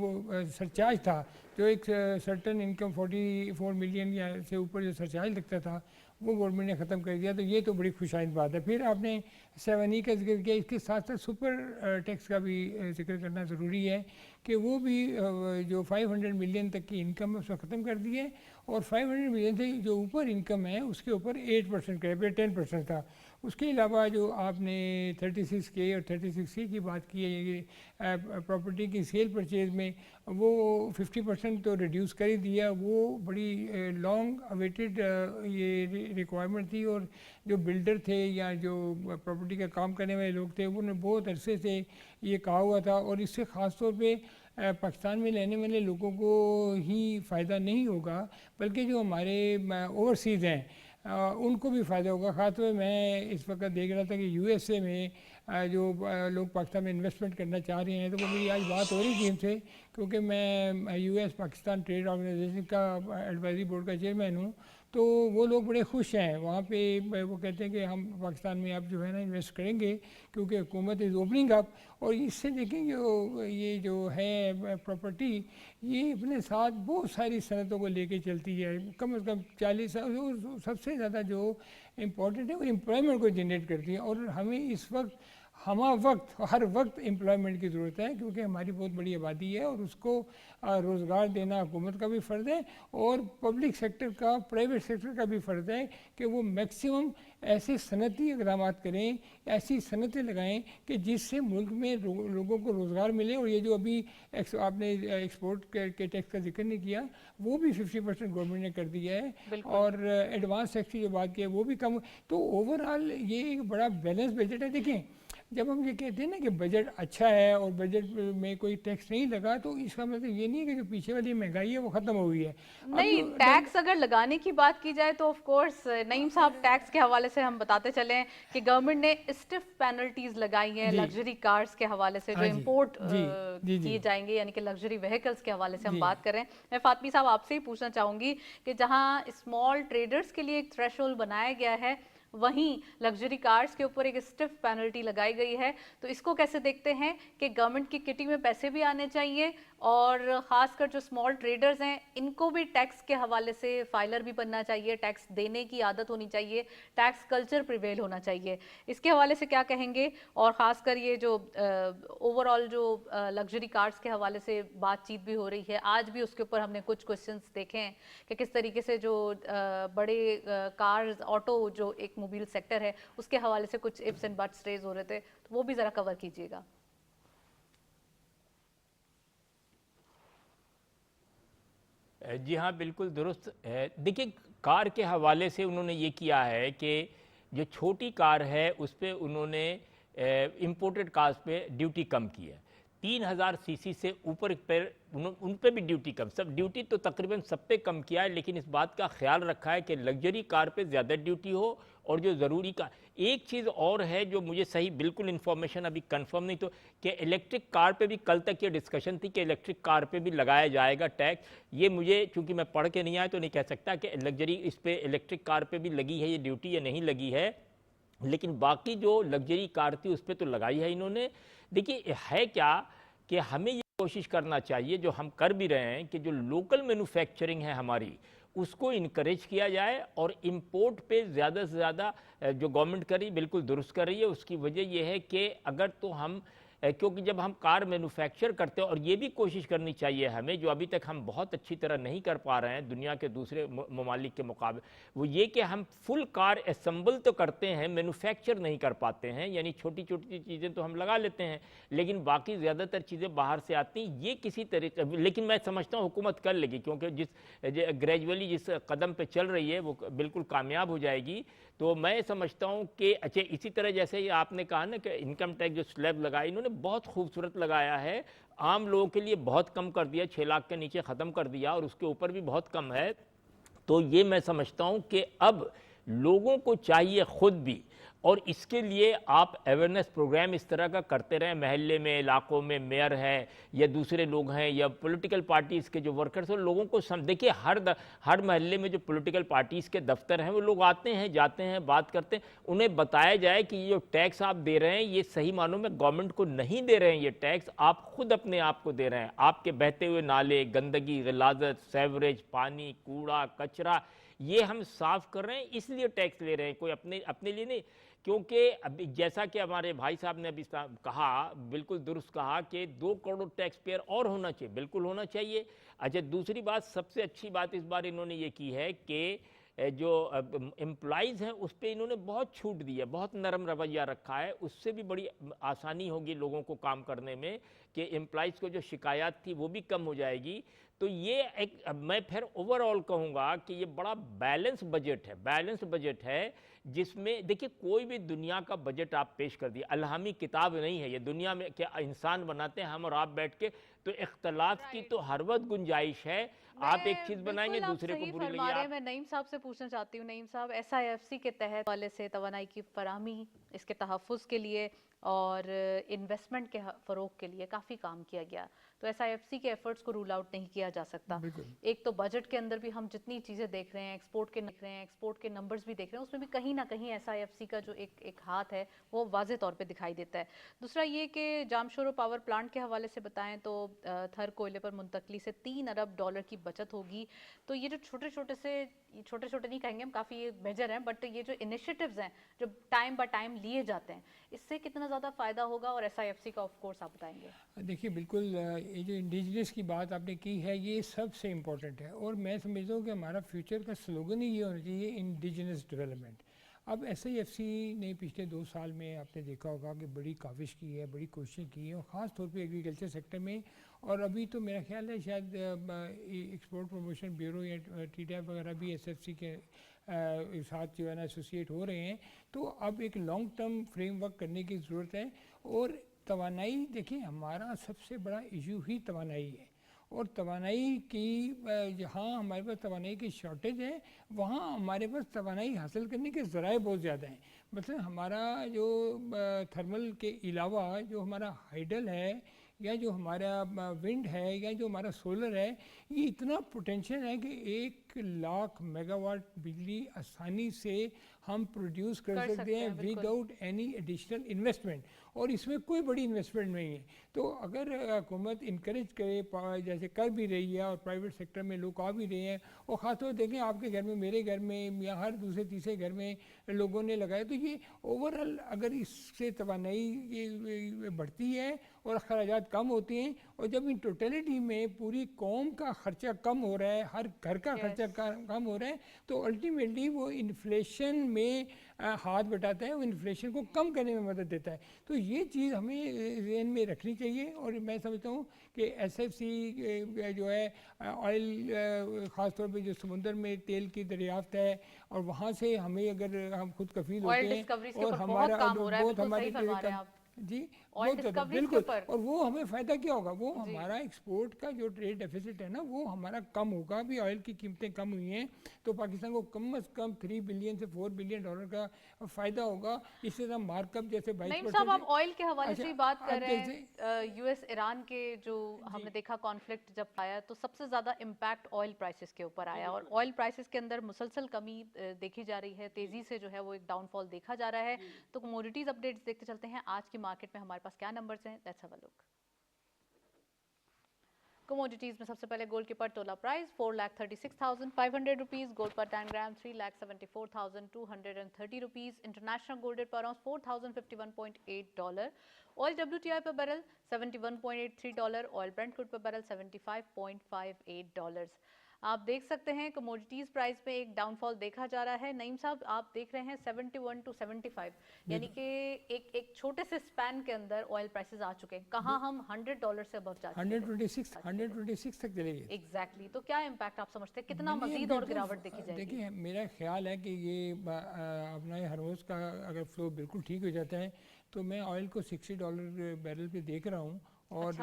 सरचार्ज था, जो एक सर्टन इनकम 44 मिलियन या से ऊपर जो सरचार्ज लगता था वो गवर्नमेंट ने ख़त्म कर दिया। तो ये तो बड़ी खुशाइन बात है। फिर आपने 7E का जिक्र किया, इसके साथ साथ सुपर टैक्स का भी जिक्र करना ज़रूरी है कि वो भी जो 500 मिलियन तक की इनकम है उसको ख़त्म कर दी है, और 500 मिलियन से जो ऊपर इनकम है उसके ऊपर 8% का, पहले 10% था। उसके अलावा जो आपने 36K और 36C की बात की है, प्रॉपर्टी की सेल परचेज में वो 50% तो रिड्यूस कर ही दिया। वो बड़ी लॉन्ग अवेटेड ये रिक्वायरमेंट थी, और जो बिल्डर थे या जो प्रॉपर्टी का काम करने वाले लोग थे उन्होंने बहुत अरसे से ये कहा हुआ था, और इससे ख़ास तौर पे पाकिस्तान में रहने वाले लोगों को ही फ़ायदा नहीं होगा बल्कि जो हमारे ओवरसीज़ हैं उनको भी फ़ायदा होगा। ख़ासतौर पर मैं इस वक्त देख रहा था कि USA में जो लोग पाकिस्तान में इन्वेस्टमेंट करना चाह रहे हैं, तो वो मेरी आज बात हो रही थी उनसे, क्योंकि मैं US पाकिस्तान ट्रेड ऑर्गेनाइजेशन का एडवाइजरी बोर्ड का चेयरमैन हूँ। तो वो लोग बड़े खुश हैं वहाँ पे, वो कहते हैं कि हम पाकिस्तान में अब जो है ना इन्वेस्ट करेंगे क्योंकि हुकूमत इज़ ओपनिंग अप। और इससे देखें ये जो है प्रॉपर्टी, ये अपने साथ बहुत सारी सनतों को लेके चलती है, कम से कम 40। सबसे ज़्यादा जो इम्पोर्टेंट है वो एम्प्लॉयमेंट को जनरेट करती है, और हमें इस वक्त हर वक्त एम्प्लॉयमेंट की ज़रूरत है, क्योंकि हमारी बहुत बड़ी आबादी है और उसको रोज़गार देना हुकूमत का भी फ़र्ज़ है, और पब्लिक सेक्टर का, प्राइवेट सेक्टर का भी फ़र्ज़ है कि वो मैक्सिमम ऐसे सनती इक़दाम करें, ऐसी सनतें लगाएं कि जिससे मुल्क में लोगों को रोज़गार मिले। और ये जो अभी आपने एक्सपोर्ट के टैक्स का जिक्र नहीं किया, वो भी 50% गवर्नमेंट ने कर दिया है, और एडवांस टैक्स की जो बात की है वो भी कम। तो ओवरऑल ये एक बड़ा बैलेंस बजट है। देखें, जब हम ये कहते हैं ना कि बजट अच्छा है और बजट में कोई टैक्स नहीं लगा, तो इसका मतलब ये नहीं है कि जो पीछे वाली महंगाई है वो ख़त्म हो गई है। नहीं, टैक्स अगर लगाने की बात की जाए तो ऑफ कोर्स नईम साहब, टैक्स के हवाले से हम बताते चलें कि गवर्नमेंट ने स्टिफ पेनल्टीज लगाई हैं लग्जरी कार्स के हवाले से, जो इंपोर्ट किए जाएंगे, यानी कि लग्जरी व्हीकल्स के हवाले से हम बात कर रहे हैं। मैं फातमी साहब आपसे ही पूछना चाहूँगी कि जहाँ स्मॉल ट्रेडर्स के लिए एक थ्रेशोल्ड बनाया गया है, वहीं लग्जरी कार्स के ऊपर एक स्टिफ पेनल्टी लगाई गई है। तो इसको कैसे देखते हैं कि गवर्नमेंट की किटी में पैसे भी आने चाहिए और खासकर जो स्मॉल ट्रेडर्स हैं इनको भी टैक्स के हवाले से फाइलर भी बनना चाहिए, टैक्स देने की आदत होनी चाहिए, टैक्स कल्चर प्रिवेल होना चाहिए। इसके हवाले से क्या कहेंगे? और ख़ासकर ये जो ओवरऑल जो लग्जरी कार्स के हवाले से बातचीत भी हो रही है, आज भी उसके ऊपर हमने कुछ क्वेश्चंस देखे हैं कि किस तरीके से जो बड़े कार्स, ऑटो जो एक मोबाइल सेक्टर है उसके हवाले से कुछ इफ्स एंड बट्स रेज हो रहे थे, तो वो भी ज़रा कवर कीजिएगा। जी हाँ, बिल्कुल दुरुस्त है। देखिए, कार के हवाले से उन्होंने ये किया है कि जो छोटी कार है उस पे उन्होंने इम्पोर्टेड कार्स पे ड्यूटी कम की है। 3000 सीसी से ऊपर पर उन पे भी ड्यूटी कम, सब ड्यूटी तो तकरीबन सब पे कम किया है, लेकिन इस बात का ख्याल रखा है कि लग्जरी कार पे ज़्यादा ड्यूटी हो और जो ज़रूरी का। एक चीज़ और है जो मुझे सही बिल्कुल इन्फॉर्मेशन अभी कंफर्म नहीं, तो कि इलेक्ट्रिक कार पे भी कल तक ये डिस्कशन थी कि इलेक्ट्रिक कार पे भी लगाया जाएगा टैक्स। ये मुझे, चूंकि मैं पढ़ के नहीं आया तो नहीं कह सकता कि लग्जरी इस पे इलेक्ट्रिक कार पे भी लगी है ये ड्यूटी या नहीं लगी है, लेकिन बाकी जो लग्जरी कार थी उस पर तो लगाई है इन्होंने। देखिए, है क्या कि हमें ये कोशिश करना चाहिए, जो हम कर भी रहे हैं, कि जो लोकल मैन्युफैक्चरिंग है हमारी उसको इनकरेज किया जाए और इंपोर्ट पे ज़्यादा से ज़्यादा जो गवर्नमेंट कर रही बिल्कुल दुरुस्त कर रही है। उसकी वजह यह है कि अगर तो हम क्योंकि जब हम कार मैन्युफैक्चर करते हैं, और ये भी कोशिश करनी चाहिए हमें, जो अभी तक हम बहुत अच्छी तरह नहीं कर पा रहे हैं दुनिया के दूसरे ममालिक के मुकाबले, वो ये कि हम फुल कार असेंबल तो करते हैं, मैन्युफैक्चर नहीं कर पाते हैं। यानी छोटी छोटी चीज़ें तो हम लगा लेते हैं, लेकिन बाकी ज़्यादातर चीज़ें बाहर से आती हैं। ये किसी तरीके, लेकिन मैं समझता हूँ हुकूमत कर लेगी, क्योंकि ग्रेजुअली जिस कदम पर चल रही है वो बिल्कुल कामयाब हो जाएगी। तो मैं समझता हूँ कि अच्छा, इसी तरह जैसे ये आपने कहा ना कि इनकम टैक्स जो स्लैब लगाया, इन्होंने बहुत खूबसूरत लगाया है। आम लोगों के लिए बहुत कम कर दिया, 6 लाख के नीचे ख़त्म कर दिया, और उसके ऊपर भी बहुत कम है। तो ये मैं समझता हूँ कि अब लोगों को चाहिए खुद भी, और इसके लिए आप अवेयरनेस प्रोग्राम इस तरह का करते रहें, महल्ले में, इलाकों में मेयर है या दूसरे लोग हैं या पॉलिटिकल पार्टीज़ के जो वर्कर्स हैं, लोगों को देखिए, हर महल्ले में जो पॉलिटिकल पार्टीज़ के दफ्तर हैं वो लोग आते हैं, जाते हैं, बात करते हैं। उन्हें बताया जाए कि ये जो टैक्स आप दे रहे हैं ये सही मानों में गवर्नमेंट को नहीं दे रहे हैं, ये टैक्स आप खुद अपने आप को दे रहे हैं। आपके बहते हुए नाले, गंदगी, गिलाजत, सेवरेज, पानी, कूड़ा, कचरा, ये हम साफ कर रहे हैं, इसलिए टैक्स ले रहे हैं, कोई अपने लिए नहीं। क्योंकि अभी जैसा कि हमारे भाई साहब ने अभी कहा, बिल्कुल दुरुस्त कहा कि 2 करोड़ टैक्स पेयर और होना चाहिए, बिल्कुल होना चाहिए। अच्छा, दूसरी बात, सबसे अच्छी बात इस बार इन्होंने ये की है कि जो एम्प्लॉइज़ हैं उस पर इन्होंने बहुत छूट दी है, बहुत नरम रवैया रखा है। उससे भी बड़ी आसानी होगी लोगों को काम करने में, कि एम्प्लॉइज़ को जो शिकायत थी वो भी कम हो जाएगी। तो ये एक, मैं फिर ओवरऑल कहूँगा कि ये बड़ा बैलेंस बजट है, जिसमें देखिए कोई भी दुनिया का बजट आप पेश कर दिए, अल्हमी किताब नहीं है ये। दुनिया में क्या इंसान बनाते हैं हम और आप बैठ के, तो इख्तलाफ की तो हर वक्त गुंजाइश है। आप एक चीज़ बनाएंगे, दूसरे को बुरी लगी। मैं नईम साहब से पूछना चाहती हूँ, नईम साहब, SIFC के तहत वाले से तवानाई की फराहमी, इसके तहफ़्फ़ुज़ के लिए और इन्वेस्टमेंट के फ़रोग़ के लिए काफ़ी काम किया गया, तो SIFC के एफर्ट्स को रूल आउट नहीं किया जा सकता। एक तो बजट के अंदर भी हम जितनी चीज़ें देख रहे हैं, एक्सपोर्ट के नंबर्स भी देख रहे हैं, उसमें भी कहीं ना कहीं SIFC का जो एक हाथ है वो वाज़े तौर पे दिखाई देता है। दूसरा ये कि जामशोरो पावर प्लांट के हवाले से बताएं तो थर कोयले पर मुंतकली से $3 अरब की बचत होगी। तो ये जो छोटे नहीं कहेंगे हम, काफ़ी मेजर हैं, बट ये जो इनिशिएटिव्स हैं जो टाइम बाय टाइम लिए जाते हैं, इससे कितना ज़्यादा फ़ायदा होगा, और SIFC का ऑफ कोर्स आप बताएंगे। देखिए, बिल्कुल ये जो इंडिजिनस की बात आपने की है ये सबसे इम्पोर्टेंट है, और मैं समझता हूँ कि हमारा फ्यूचर का स्लोगन ही ये होना चाहिए, इंडिजिनस डेवलपमेंट। अब SIFC ने पिछले 2 साल में आपने देखा होगा कि बड़ी काविश की है, बड़ी कोशिशें की हैं, और ख़ास तौर पे एग्रीकल्चर सेक्टर में। और अभी तो मेरा ख्याल है शायद एक्सपोर्ट प्रमोशन ब्यूरो या TDAP वगैरह भी SIFC के साथ जो है ना एसोसिएट हो रहे हैं। तो अब एक लॉन्ग टर्म फ्रेमवर्क करने की ज़रूरत है। और तवानाई, देखिए, हमारा सबसे बड़ा इशू ही तवानाई है, और तवानाई की जहाँ हमारे पास तवानाई की शॉर्टेज है, वहाँ हमारे पास तवानाई हासिल करने के ज़राए बहुत ज़्यादा हैं। मतलब हमारा जो थर्मल के अलावा जो हमारा हाइडल है या जो हमारा विंड है या जो हमारा सोलर है, ये इतना पोटेंशियल है कि 1 लाख मेगावाट बिजली आसानी से हम प्रोड्यूस कर सकते हैं विदाउट एनी एडिशनल इन्वेस्टमेंट, और इसमें कोई बड़ी इन्वेस्टमेंट नहीं है। तो अगर हुकूमत इनकरेज करे, जैसे कर भी रही है और प्राइवेट सेक्टर में लोग आ भी रहे हैं, और ख़ासतौर देखें आपके घर में, मेरे घर में या हर दूसरे तीसरे घर में लोगों ने लगाया, तो ये ओवरऑल अगर इससे तवानाई ये बढ़ती है और अखराजात कम होते हैं, और जब इन टोटलिटी में पूरी कौम का ख़र्चा कम हो रहा है, हर घर का खर्चा कम हो रहा है, तो अल्टीमेटली वो इन्फ्लेशन में हाथ बटाता है, वो इन्फ्लेशन को कम करने में मदद देता है। तो ये चीज़ हमें ज़हन में रखनी चाहिए। और मैं समझता हूँ कि SFC जो है ऑयल, ख़ास तौर पे जो समुंदर में तेल की दरियाफ्त है, और वहाँ से हमें अगर हम खुद कफील होते हैं और हमारा बहुत हमारी जी बहुत ज़्यादा बिल्कुल, और वो हमें फ़ायदा क्या होगा, वो हमारा एक्सपोर्ट का जो ट्रेड डेफिसिट है ना, वो हमारा कम होगा। अभी ऑयल की कीमतें कम हुई हैं, तो पाकिस्तान को कम से कम $3 बिलियन से $4 बिलियन का फ़ायदा होगा। इससे हम मार्कअप जैसे 22% साहब, आप ऑयल के हवाले से ही बात कर रहे हैं। US ईरान के जो हमने देखा कॉन्फ्लिक्ट जब आया, तो सबसे ज़्यादा इम्पैक्ट ऑयल प्राइसेस के ऊपर आया, और ऑयल प्राइसेस के अंदर मुसलसल कमी देखी जा रही है, तेज़ी से जो है वो एक डाउनफॉल देखा जा रहा है। तो कमोडिटीज़ अपडेट्स देखते चलते हैं आज की मार्केट में हमारे पास क्या नंबर्स हैं। Let's have a look. Commodities में सबसे पहले गोल्ड के पर तोला प्राइस 4,36,500 रुपीज़, गोल्ड पर 10 ग्राम 3,74,230 रुपीज़, इंटरनेशनल गोल्ड रेट पर ऑन $4,051.8, ऑयल WTI पर बैरल $71.83, ऑयल ब्रेंट क्रूड पर बैरल $75.58। आप देख सकते हैं कमोडिटीज़ प्राइस में एक डाउनफॉल देखा जा रहा है। नईम साहब, आप देख रहे हैं 71 to 75, यानी कि एक छोटे से स्पैन के अंदर ऑयल प्राइसेस आ चुके हैं। कहाँ हम $100 से अबव जा चुके हैं, 126 तक चले गए। एग्जैक्टली। तो क्या इम्पैक्ट आप समझते हैं, कितना मजीद और गिरावट देखी जाएगी? देखिए, मेरा ख्याल है कि ये अपना हरमोज का अगर फ्लो बिल्कुल ठीक हो जाता है, तो मैं ऑयल को $60 बैरल पे देख रहा हूँ। और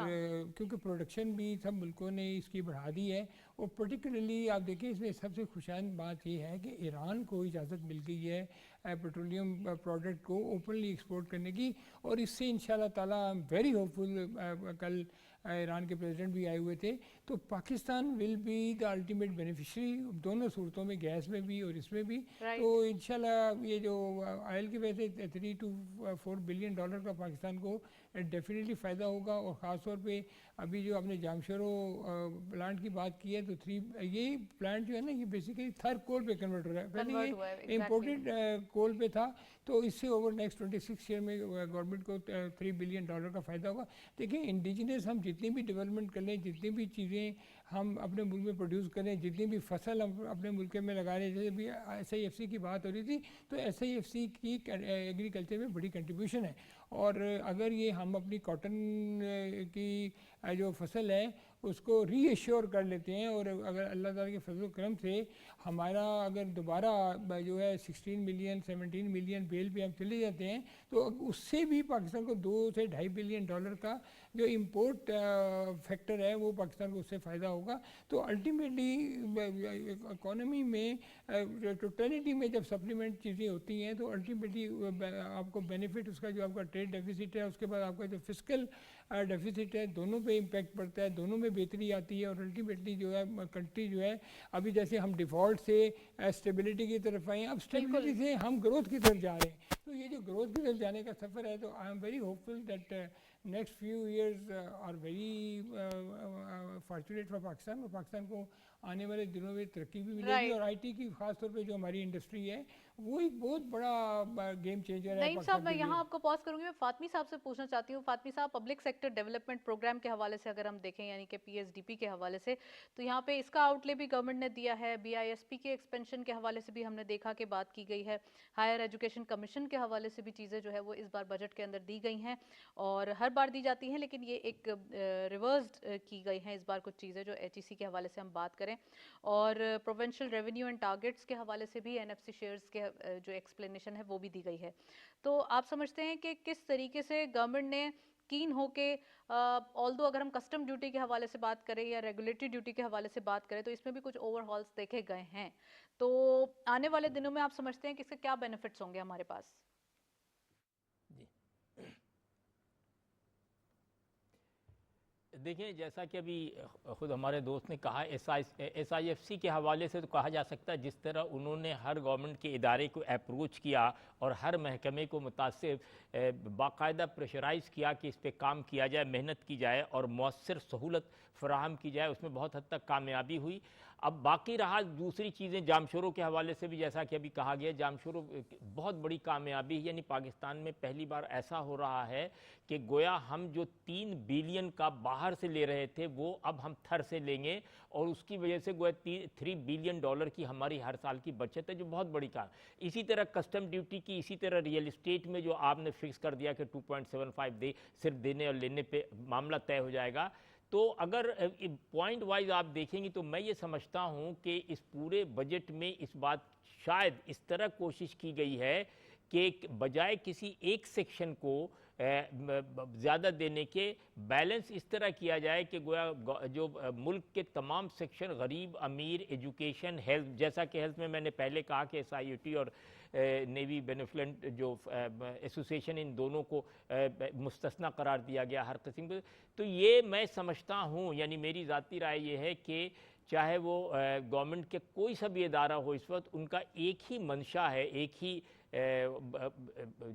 क्योंकि प्रोडक्शन भी सब मुल्कों ने इसकी बढ़ा दी है, और पर्टिकुलरली आप देखिए इसमें सबसे खुशाइन बात ये है कि ईरान को इजाज़त मिल गई है पेट्रोलियम प्रोडक्ट को ओपनली एक्सपोर्ट करने की, और इससे इंशाल्लाह ताला आई एम वेरी होपफुल। कल ईरान के प्रेसिडेंट भी आए हुए थे, तो Pakistan will be the ultimate beneficiary दोनों सूरतों में, गैस में भी और इसमें भी। तो इंशाल्लाह ये जो ऑयल की वजह से $3 to $4 बिलियन का पाकिस्तान को डेफिनेटली फ़ायदा होगा। और ख़ास तौर पे अभी जो आपने जामशरो प्लांट की बात की है, तो ये प्लांट जो है ना, ये बेसिकली थर्ड कोल पे कन्वर्ट हो रहा है। पहले ये इम्पोर्टेड कोल पे था, तो इससे ओवर नेक्स्ट 26 ईयर में गवर्नमेंट को $3 बिलियन का फ़ायदा होगा। देखिए, इंडिजिनस हम जितनी भी डेवलपमेंट कर लें, जितनी भी चीज़ें हम अपने मुल्क में प्रोड्यूस करें, जितनी भी फसल हम अपने मुल्क में लगा रहे हैं, जैसे भी SIFC की बात हो रही थी, तो SIFC की एग्रीकल्चर में बड़ी कंट्रीब्यूशन है। और अगर ये हम अपनी कॉटन की जो फसल है उसको रीएश्योर कर लेते हैं, और अगर अल्लाह ताला के फजल करम से हमारा अगर दोबारा जो है 16 मिलियन 17 मिलियन बेल पे हम चले जाते हैं, तो उससे भी पाकिस्तान को $2 से $2.5 बिलियन का जो इम्पोर्ट फैक्टर है, वो पाकिस्तान को उससे फ़ायदा होगा। तो अल्टीमेटली इकॉनमी में टोटलिटी में जब सप्लीमेंट चीज़ें होती हैं, तो अल्टीमेटली आपको बेनिफिट उसका जो आपका ट्रेड डेफिसिट है, उसके बाद आपका जो फिस्कल डेफिसिट है, दोनों पे इम्पैक्ट पड़ता है, दोनों में बेहतरी आती है। और अल्टीमेटली जो है कंट्री जो है, अभी जैसे हम डिफ़ॉल्ट से स्टेबिलिटी की तरफ आए हैं, अब स्टेबिलिटी से हम ग्रोथ की तरफ जा रहे हैं। तो ये जो ग्रोथ की तरफ जाने का सफ़र है, तो I am very hopeful that next few years are very fortunate for Pakistan. और पाकिस्तान को आने वाले दिनों में तरक्की भी मिलेगी, और IT की खास तौर पे जो हमारी इंडस्ट्री है, वो एक बहुत बड़ा गेम चेंजर है। नईम साहब, मैं यहाँ आपको पॉज करूंगी। मैं फातमी साहब से पूछना चाहती हूँ। फातमी साहब, पब्लिक सेक्टर डेवलपमेंट प्रोग्राम के हवाले से अगर हम देखें, यानी कि PSDP के हवाले से, तो यहाँ पे इसका आउटले भी गवर्नमेंट ने दिया है। BISP के एक्सपेंशन के हवाले से भी हमने देखा कि बात की गई है। हायर एजुकेशन कमीशन के हवाले से भी चीज़ें जो है वो इस बार बजट के अंदर दी गई हैं, और हर बार दी जाती हैं, लेकिन ये एक रिवर्स्ड की गई हैं इस बार कुछ चीज़ें जो HEC के हवाले से हम बात करें। और प्रोविंशियल रेवेन्यू एंड टारगेट्स के हवाले से भी NFC शेयर्स के जो एक्सप्लेनेशन है वो भी दी गई है। तो आप समझते हैं कि किस तरीके से गवर्नमेंट ने कीन होके, ऑल्दो अगर हम कस्टम ड्यूटी के हवाले से बात करें या रेगुलेटरी ड्यूटी के हवाले से बात करें, तो इसमें भी कुछ ओवरहॉल्स देखे गए हैं। तो आने वाले दिनों में आप समझते हैं कि इसके क्या बेनिफिट्स होंगे हमारे पास? जी, देखिए, जैसा कि अभी खुद हमारे दोस्त ने कहा, SIFC के हवाले से तो कहा जा सकता है, जिस तरह उन्होंने हर गवर्नमेंट के इदारे को अप्रोच किया और हर महकमे को मुतासिर बाकायदा प्रेशराइज़ किया कि इस पर काम किया जाए, मेहनत की जाए और मौसर सहूलत फराहम की जाए, उसमें बहुत हद तक कामयाबी हुई। अब बाकी रहा दूसरी चीज़ें, जामशोरों के हवाले से भी जैसा कि अभी कहा गया, जामशोरों बहुत बड़ी कामयाबी है। यानी पाकिस्तान में पहली बार ऐसा हो रहा है कि गोया हम जो 3 बिलियन का बाहर से ले रहे थे वो अब हम थर से लेंगे, और उसकी वजह से गोया $3 बिलियन की हमारी हर साल की बचत है, जो बहुत बड़ी काम। इसी तरह कस्टम ड्यूटी की, इसी तरह रियल इस्टेट में जो आपने फिक्स कर दिया कि 2.75 सिर्फ देने और लेने पे मामला तय हो जाएगा। तो अगर पॉइंट वाइज आप देखेंगे तो मैं ये समझता हूँ कि इस पूरे बजट में इस बात शायद इस तरह कोशिश की गई है कि बजाय किसी एक सेक्शन को ज़्यादा देने के, बैलेंस इस तरह किया जाए कि गोया जो मुल्क के तमाम सेक्शन, गरीब, अमीर, एजुकेशन, हेल्थ, जैसा कि हेल्थ में मैंने पहले कहा कि SIUT और नेवी बेनिफिलेंट जो एसोसिएशन, इन दोनों को मुस्तस्ना करार दिया गया हर किस्म के। तो ये मैं समझता हूँ, यानी मेरी ज़ाती राय ये है कि चाहे वो गवर्नमेंट के कोई सा भी इदारा हो, इस वक्त उनका एक ही मंशा है, एक ही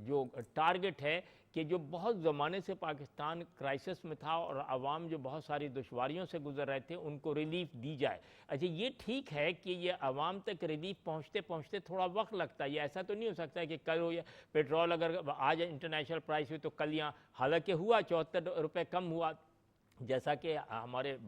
जो टारगेट है कि जो बहुत ज़माने से पाकिस्तान क्राइसिस में था और आवाम जो बहुत सारी दुश्वारियों से गुजर रहे थे, उनको रिलीफ दी जाए। अच्छा, ये ठीक है कि ये आवाम तक रिलीफ पहुँचते पहुँचते थोड़ा वक्त लगता है। ये ऐसा तो नहीं हो सकता है कि कल हो, या पेट्रोल अगर आज इंटरनेशनल प्राइस हुई तो कल यहाँ, हालांकि हुआ $74 कम हुआ, जैसा कि हमारे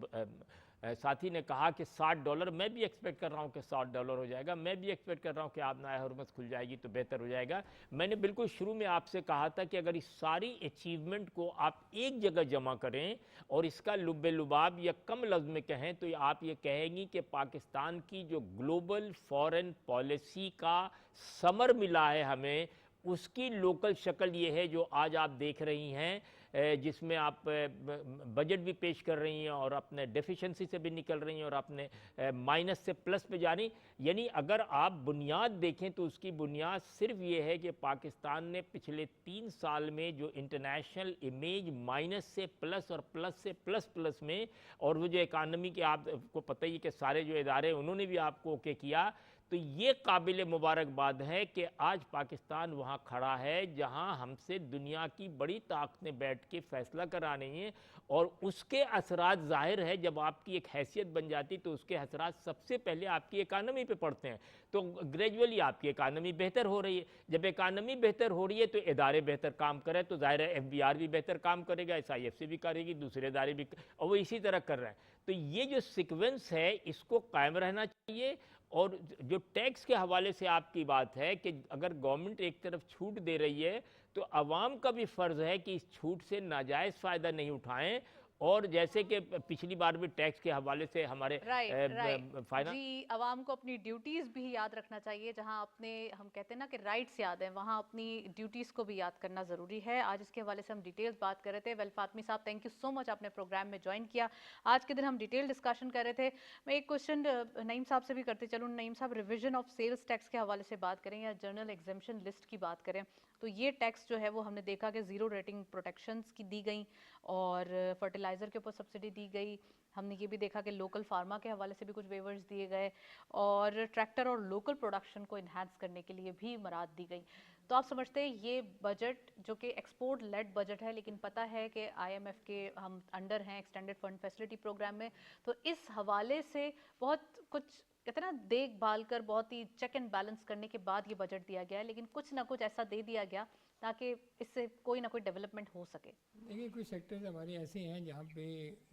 साथी ने कहा कि $60, मैं भी एक्सपेक्ट कर रहा हूँ कि $60 हो जाएगा। मैं भी एक्सपेक्ट कर रहा हूँ कि आप नया हुर्मत खुल जाएगी तो बेहतर हो जाएगा। मैंने बिल्कुल शुरू में आपसे कहा था कि अगर इस सारी अचीवमेंट को आप एक जगह जमा करें और इसका लुब्बे लुबाब या कम लफ्ज़ में कहें तो आप ये कहेंगी कि पाकिस्तान की जो ग्लोबल फॉरेन पॉलिसी का समर मिला है हमें, उसकी लोकल शक्ल ये है जो आज आप देख रही हैं, जिसमें आप बजट भी पेश कर रही हैं और अपने डेफिशिएंसी से भी निकल रही हैं और अपने माइनस से प्लस पे जा रही। यानी अगर आप बुनियाद देखें तो उसकी बुनियाद सिर्फ ये है कि पाकिस्तान ने पिछले 3 साल में जो इंटरनेशनल इमेज माइनस से प्लस और प्लस से प्लस में, और वो जो इकानमी के आपको पता ही कि सारे जो इदारे उन्होंने भी आपको ओके किया, तो ये काबिल मुबारकबाद है कि आज पाकिस्तान वहाँ खड़ा है जहाँ हमसे दुनिया की बड़ी ताकतें बैठ के फैसला करा रही हैं, और उसके असरात ज़ाहिर है जब आपकी एक हैसियत बन जाती तो उसके असरात सबसे पहले आपकी इकानमी पे पड़ते हैं। तो ग्रेजुअली आपकी इकानमी बेहतर हो रही है। जब इकानमी बेहतर हो रही है तो इदारे बेहतर काम करें तो ज़ाहिर है FBR भी बेहतर काम करेगा, SIFC भी करेगी, दूसरे इदारे भी, और वो इसी तरह कर रहे हैं। तो ये जो सीक्वेंस है इसको कायम रहना चाहिए। और जो टैक्स के हवाले से आपकी बात है कि अगर गवर्नमेंट एक तरफ छूट दे रही है तो अवाम का भी फ़र्ज़ है कि इस छूट से नाजायज़ फ़ायदा नहीं उठाएं। और जैसे कि पिछली बार भी टैक्स के हवाले से हमारे जी, आवाम को अपनी ड्यूटीज़ भी याद रखना चाहिए। जहां अपने, हम कहते हैं ना कि राइट्स याद हैं, वहां अपनी ड्यूटीज़ को भी याद करना ज़रूरी है। आज इसके हवाले से हम डिटेल्स बात कर रहे थे। वेल फातमी साहब, थैंक यू सो मच, आपने प्रोग्राम में ज्वाइन किया। आज के दिन हम डिटेल डिस्कशन कर रहे थे। मैं एक क्वेश्चन नईम साहब से भी करते चलूँ। नईम साहब, रिविजन ऑफ सेल्स टैक्स के हवाले से बात करें या जर्नल एग्जामेशन लिस्ट की बात करें, तो ये टैक्स जो है वो हमने देखा कि ज़ीरो रेटिंग प्रोटेक्शंस की दी गई और फर्टिलाइज़र के ऊपर सब्सिडी दी गई। हमने ये भी देखा कि लोकल फार्मा के हवाले से भी कुछ वेवर्स दिए गए और ट्रैक्टर और लोकल प्रोडक्शन को इन्हांस करने के लिए भी मराद दी गई। तो आप समझते हैं ये बजट जो कि एक्सपोर्ट लेड बजट है, लेकिन पता है कि IMF के हम अंडर हैं, एक्सटेंडेड फंड फैसिलिटी प्रोग्राम में, तो इस हवाले से बहुत कुछ कहते हैं ना देखभाल कर, बहुत ही चेक एंड बैलेंस करने के बाद ये बजट दिया गया है, लेकिन कुछ ना कुछ ऐसा दे दिया गया ताकि इससे कोई ना कोई डेवलपमेंट हो सके। देखिए, कुछ सेक्टर्स हमारे ऐसे हैं जहाँ पे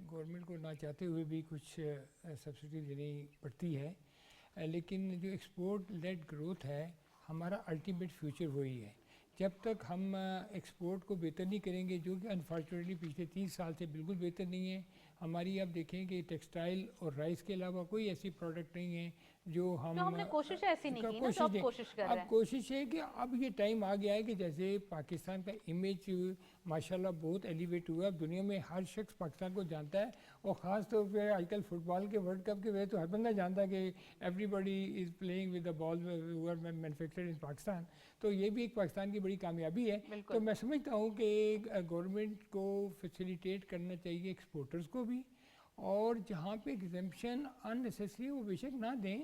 गवर्नमेंट को ना चाहते हुए भी कुछ सब्सिडी देनी पड़ती है, लेकिन जो एक्सपोर्ट लेड ग्रोथ है हमारा अल्टीमेट फ्यूचर वही है। जब तक हम एक्सपोर्ट को बेहतर नहीं करेंगे, जो कि अनफॉर्चुनेटली पिछले 30 साल से बिल्कुल बेहतर नहीं है, हमारी आप देखें कि टेक्सटाइल और राइस के अलावा कोई ऐसी प्रोडक्ट नहीं है जो हम तो हमने कोशिश ऐसी नहीं की ना, तो अब कोशिश कर रहे अब हैं। कोशिश है कि अब ये टाइम आ गया है कि जैसे पाकिस्तान का इमेज माशाल्लाह बहुत एलिवेट हुआ है। अब दुनिया में हर शख्स पाकिस्तान को जानता है और ख़ास तौर पे आजकल फुटबॉल के वर्ल्ड कप की वजह तो हर बंदा जानता है कि everybody is playing with the ball manufactured in Pakistan. तो ये भी एक पाकिस्तान की बड़ी कामयाबी है। तो मैं समझता हूँ कि गवर्नमेंट को फैसिलिटेट करना चाहिए एक्सपोर्टर्स को भी, और जहाँ पे एग्जेम्पशन अननेसेसरी वो बेशक ना दें,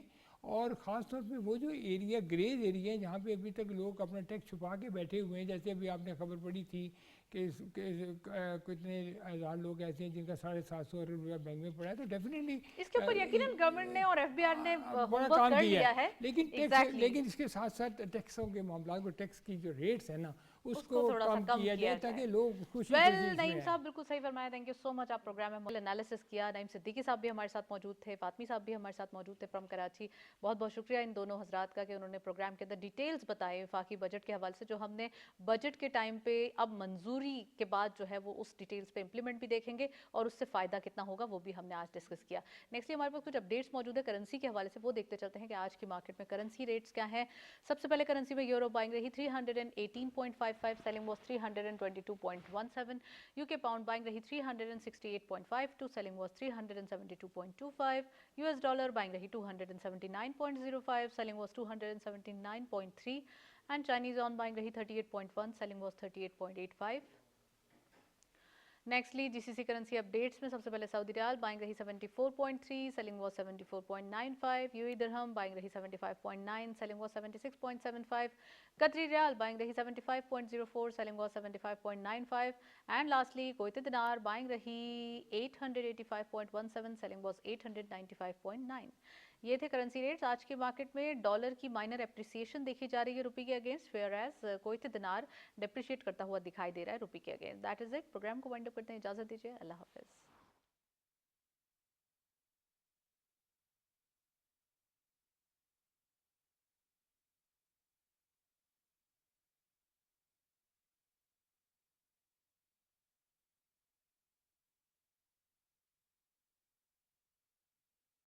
और ख़ास तौर पे वो जो एरिया ग्रेज एरिया है जहाँ पे अभी तक लोग अपना टैक्स छुपा के बैठे हुए हैं, जैसे अभी आपने खबर पड़ी थी कि कितने हज़ार लोग ऐसे हैं जिनका 750 अरब रुपया बैंक में पड़ा है। तो डेफिनेटली इसके ऊपर यकीनन गवर्नमेंट ने और एफबीआर ने बड़ा होमवर्क काम कर किया लिया है, है। लेकिन टैक्स लेकिन इसके साथ साथ टैक्सों के मामला को, टैक्स की जो रेट्स है ना उसको थोड़ा सा कम किया जाए ताकि लोग खुशी वेल खुशी नईम इसमें साहब बिल्कुल सही फरमाया। Thank you so much. आप प्रोग्राम में एनालिसिस किया। नईम सिद्दीकी साहब भी हमारे साथ मौजूद थे, फातमी साहब भी हमारे साथ मौजूद थे फ्रॉम कराची। बहुत बहुत शुक्रिया इन दोनों हजरात का कि उन्होंने प्रोग्राम के अंदर डिटेल्स बताए वफाकी बजट के हवाले से, जो हमने बजट के टाइम पे अब मंजूरी के बाद जो है वो उस डिटेल्स पे इंप्लीमेंट भी देखेंगे और उससे फ़ायदा कितना होगा वो भी हमने आज डिस्कस किया। नेक्स्टली हमारे पास कुछ अपडेट्स मौजूद है करेंसी के हवाले से, वो देखते चलते हैं कि आज की मार्केट में करेंसी रेट्स क्या हैं। सबसे पहले करेंसी में यूरो बाइंग रही 318.55, selling was 322.17। UK pound buying रही 368.52, selling was 372.25। US dollar buying रही 279.05, selling was 279.3। And Chinese on buying रही 38.1, selling was 38.85। Nextly GCC currency updates में सबसे पहले सऊदी रियाल बाइंग रही 74.3, selling was 74.95। UAE dirham buying रही 75.9, selling was 76.75। कतरी riyal buying रही 75.04, selling was 75.95। And lastly Kuwaiti दिनार बाइंग रही 885.17, सेलिंग वॉज 895.9। ये थे करेंसी रेट्स आज की मार्केट में। डॉलर की माइनर एप्रिसिएशन देखी जा रही है रुपये के against, whereas Kuwaiti dinar depreciate करता हुआ दिखाई दे रहा है रुपये के against. That is it. Program को वाइंड अप करते हैं, इजाजत दीजिए, अल्लाह हाफिज।